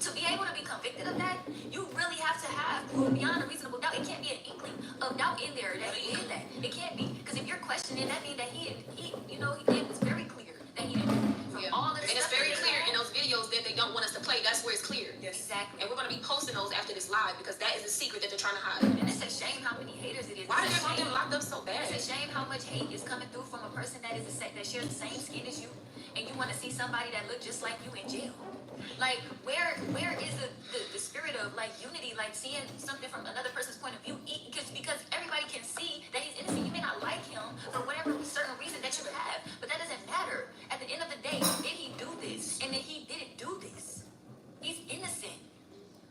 To be able to be convicted of that, you really have to have proof beyond a reasonable doubt. It can't be an inkling of doubt in there that he did that. It can't be. Because if you're questioning, that means that it was very clear that he didn't. All the and it's very clear in those videos that they don't want us to play. That's where it's clear. Yes. Exactly. And we're going to be posting those after this live because that is the secret that they're trying to hide. And it's a shame how many haters it is. Why do they want them locked up so bad? It's a shame how much hate is coming through from a person that shares the same skin as you, and you want to see somebody that look just like you in jail. Like where is the spirit of like unity, like seeing something from another person's point of view? Because everybody can see that he's innocent. You may not like him for whatever certain reason that you have, but that doesn't matter. At the end of the day, did he do this? And then he didn't do this. He's innocent.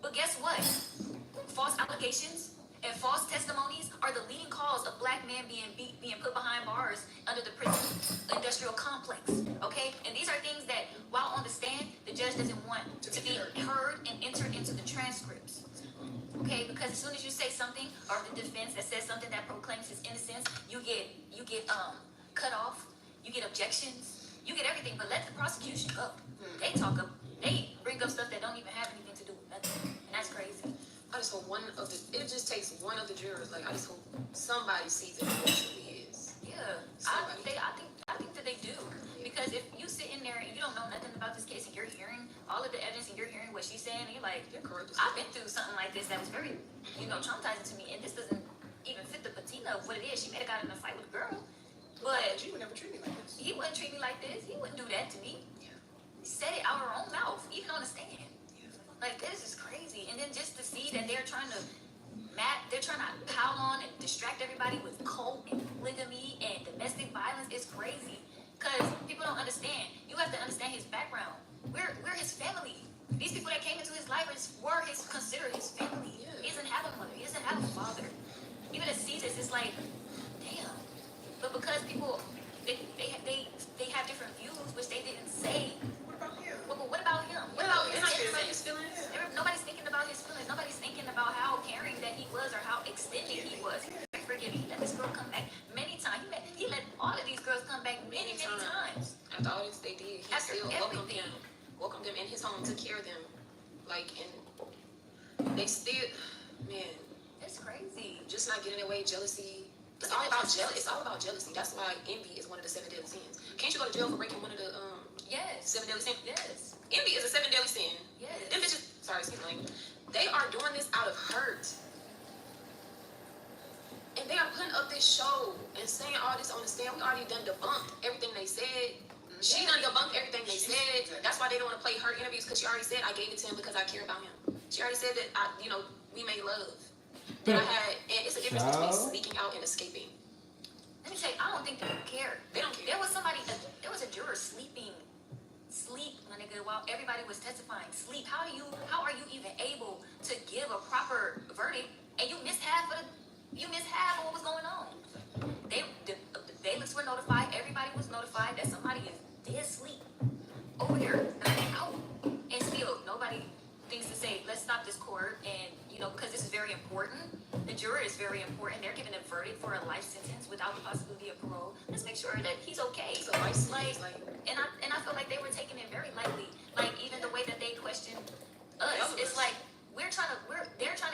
But guess what? False allegations and false testimonies are the leading cause of black men being put behind bars under the prison industrial complex. Okay? And these are things that, while on the stand, the judge doesn't want to be heard and entered into the transcripts. Okay? Because as soon as you say something, or the defense that says something that proclaims his innocence, you get cut off, you get objections, you get everything, but let the prosecution go. They bring up stuff that don't even have anything to do with nothing. And that's crazy. I just hope it just takes one of the jurors. Like, I just hope somebody sees it for what it really is. Yeah. I think that they do. Because if you sit in there and you don't know nothing about this case and you're hearing all of the evidence and you're hearing what she's saying, and you're like, I've been through something like this that was very, traumatizing to me, and this doesn't even fit the patina of what it is. She may have got in a fight with a girl. But you would never treat me like this. he wouldn't treat me like this. He wouldn't do that to me. He said it out of her own mouth, even on the stand. Like, this is crazy. And then just to see that they're trying to pile on and distract everybody with cult and polygamy and domestic violence is crazy. Because people don't understand. You have to understand his background. We're his family. These people that came into his life were considered his family. He doesn't have a mother. He doesn't have a father. Even to see this, it's like, damn. But because people, they have different views, which they didn't say. What about him? But what about him? What about It's not about his feelings. Nobody's thinking about his feelings. Nobody's thinking about how caring that he was or how extended he was. He was very forgiving. He let this girl come back many times. He let all of these girls come back many times. After all this they did, he After still everything. welcomed them in his home, took care of them. Like, and they still, man, It's crazy. just not getting away, jealousy. It's all about jealousy. It's all about jealousy. That's why envy is one of the 7 deadly sins. Can't you go to jail for breaking one of the Yes. 7 deadly sins? Yes. Envy is a 7 deadly sin. Yes. Them bitches, sorry, excuse me. They are doing this out of hurt. And they are putting up this show and saying all this on the stand. We already done debunked everything they said. She done debunked everything they said. That's why they don't want to play her interviews, because she already said I gave it to him because I care about him. She already said that we made love. And it's a difference between sneaking out and escaping. Let me tell you, I don't think they care. They don't care. There was a juror sleep my nigga, while everybody was testifying. Sleep. How are you even able to give a proper verdict and you missed half of what was going on? The bailiffs were notified. Everybody was notified that somebody is dead asleep over here, out, and still nobody thinks to say, let's stop this court, and because this is very important. The juror is very important. They're giving a verdict for a life sentence without the possibility of parole. Let's make sure that he's okay. It's a life sentence, and I feel like they were taking it very lightly. Like, even the way that they questioned us, it's like they're trying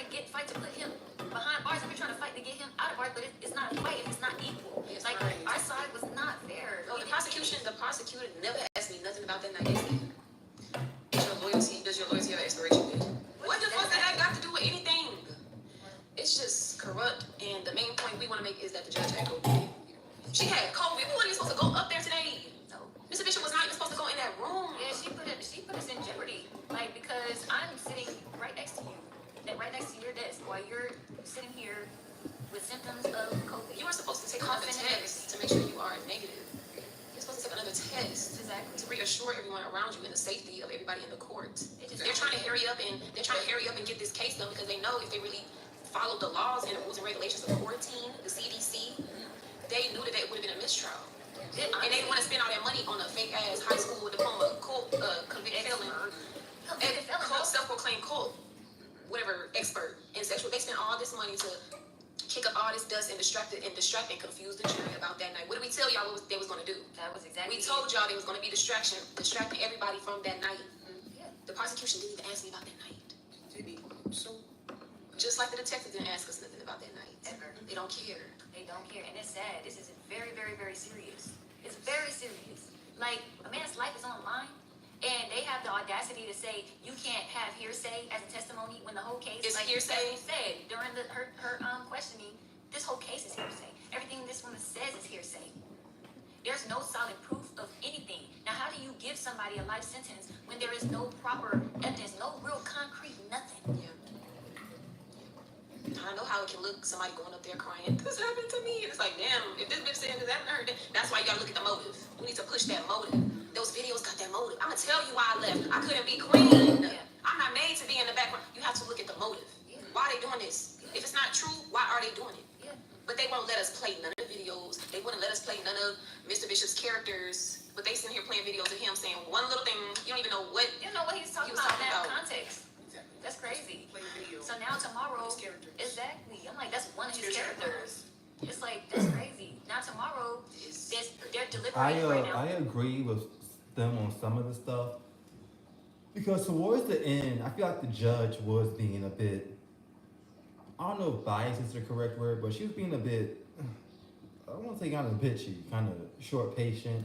to fight to put him behind bars, and we're trying to fight to get him out of bars, but it's not a fight if it's not equal. It's like, our side was not fair. No, the prosecutor never asked me nothing about that night. Does your loyalty have expiration date? What the fuck does that got to do with anything? It's just corrupt, and the main point we want to make is that the judge had COVID. She had COVID. We weren't even supposed to go up there today. No. Mr. Bishop was not even supposed to go in that room. Yeah, she put us in jeopardy. Like, because I'm sitting right next to you, right next to your desk, while you're sitting here with symptoms of COVID. You were supposed to take another test to make sure you are negative. You're supposed to take another test to reassure everyone around you in the safety of everybody in the court. They're trying to hurry up and get this case done, because they know if they really followed the laws and the rules and regulations of quarantine, the CDC, they knew that it would have been a mistrial. And they didn't want to spend all that money on a fake ass high school diploma, convicted felon, self-proclaimed cult, whatever, expert in sexual. They spent all this money to kick up all this dust and distract and confuse the jury about that night. What did we tell y'all what they was going to do? That was exactly. We told y'all there was going to be distracting everybody from that night. Yeah. The prosecution didn't even ask me about that night. Just like the detective didn't ask us nothing about that night. Ever. They don't care. They don't care, and it's sad. This is very, very, very serious. It's very serious. Like, a man's life is on the line, and they have the audacity to say you can't have hearsay as a testimony when the whole case It's like hearsay? you said during her questioning. This whole case is hearsay. Everything this woman says is hearsay. There's no solid proof of anything. Now, how do you give somebody a life sentence when there is no proper evidence, no real concrete nothing? Yeah. I know how it can look, somebody going up there crying, this happened to me. And it's like, damn, if this bitch saying this happened to her, then that's why you gotta look at the motive. We need to push that motive. Those videos got that motive. I'm gonna tell you why I left. I couldn't be queen. Yeah. I'm not made to be in the background. You have to look at the motive. Yeah. Why are they doing this? If it's not true, why are they doing it? Yeah. But they won't let us play none of the videos. They wouldn't let us play none of Mr. Bishop's characters. But they sitting here playing videos of him saying one little thing. You don't even know what You know what he was talking about in that context. That's crazy. So now tomorrow, exactly. I'm like, that's one of his characters. It's like, that's crazy. Now tomorrow, they're deliberating right now. I agree with them on some of the stuff, because towards the end, I feel like the judge was being a bit, I don't know if bias is the correct word, but she was being a bit, I don't want to say kind of bitchy, kind of short patient,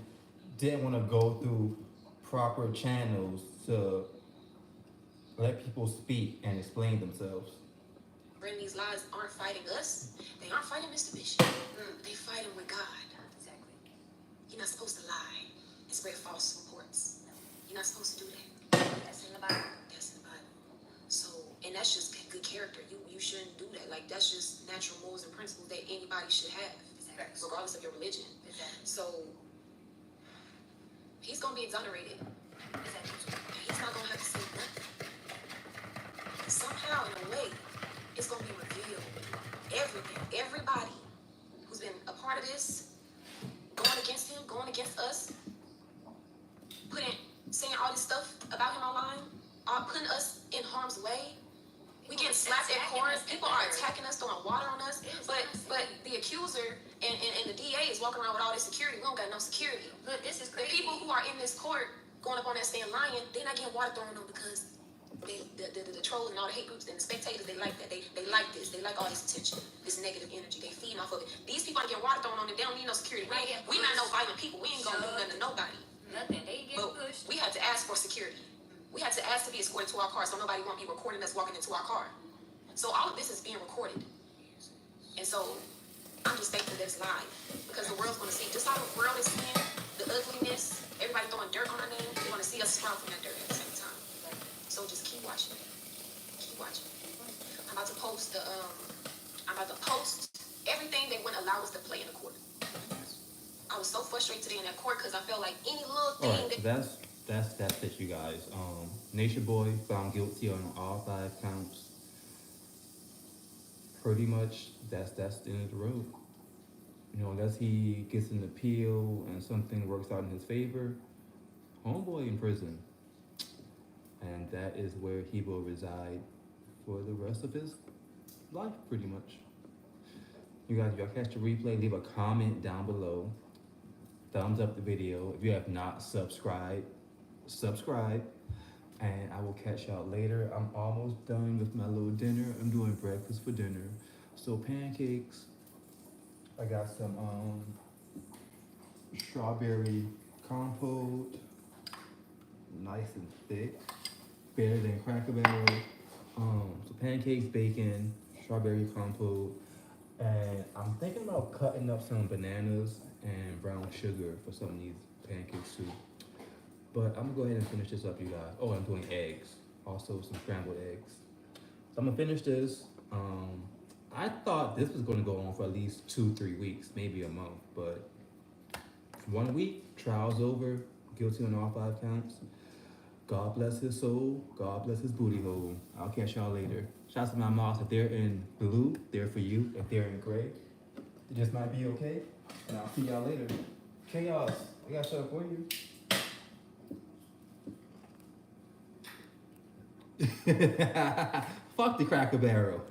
didn't want to go through proper channels to let people speak and explain themselves. bring these lies aren't fighting us. They aren't fighting Mr. Bishop. They fighting with God. Exactly. You're not supposed to lie and spread false reports. You're not supposed to do that. That's in the Bible. That's in the Bible. So, and that's just good character. You shouldn't do that. Like, that's just natural morals and principles that anybody should have, regardless of your religion. Exactly. So, he's gonna be exonerated. Exactly. He's not gonna have to say nothing. Somehow, in a way, it's gonna be revealed. Everybody who's been a part of this, going against him, going against us, saying all this stuff about him online, are putting us in harm's way. We getting slapped at court. People are attacking us, throwing water on us. But the accuser and the DA is walking around with all this security. We don't got no security. Look, this is The crazy. people who are in this court going up on that stand lying, they're not getting water thrown on them because the trolls and all the hate groups and the spectators, they like that. They like this. They like all this attention, this negative energy. They feeding off of it. These people are getting water thrown on them. They don't need no security. We not no violent people. We ain't gonna do nothing to nobody. Nothing. They get But pushed. we had to ask for security. We had to ask to be escorted to our car so nobody won't be recording us walking into our car. So all of this is being recorded. And so I'm just thankful that it's live because the world's going to see just how the world is seeing the ugliness, everybody throwing dirt on our name. They want to see us sprout from that dirt at the same time. So just keep watching. Keep watching. I'm about to post everything they wouldn't allow us to play in the court. I was so frustrated today in that court because I felt like any little thing Alright, so that's it, you guys. Natureboy found guilty on all 5 counts. Pretty much, that's the end of the road. You know, unless he gets an appeal and something works out in his favor, homeboy in prison. And that is where he will reside for the rest of his life, pretty much. You guys, if y'all catch the replay, leave a comment down below. Thumbs up the video. If you have not subscribed, subscribe. And I will catch y'all later. I'm almost done with my little dinner. I'm doing breakfast for dinner. So pancakes. I got some strawberry compote. Nice and thick. Better than Cracker Barrel. So pancakes, bacon, strawberry compote. And I'm thinking about cutting up some bananas and brown sugar for some of these pancakes too. But I'm gonna go ahead and finish this up, you guys. Oh, I'm doing eggs. Also some scrambled eggs. So I'm gonna finish this. I thought this was gonna go on for at least 2-3 weeks, maybe a month, but 1 week, trial's over, guilty on all 5 counts. God bless his soul, God bless his booty hole. I'll catch y'all later. Shout out to my moms. If they're in blue, they're for you. If they're in gray, it just might be okay. And I'll see y'all later. Chaos, I got something for you. Fuck the Cracker Barrel.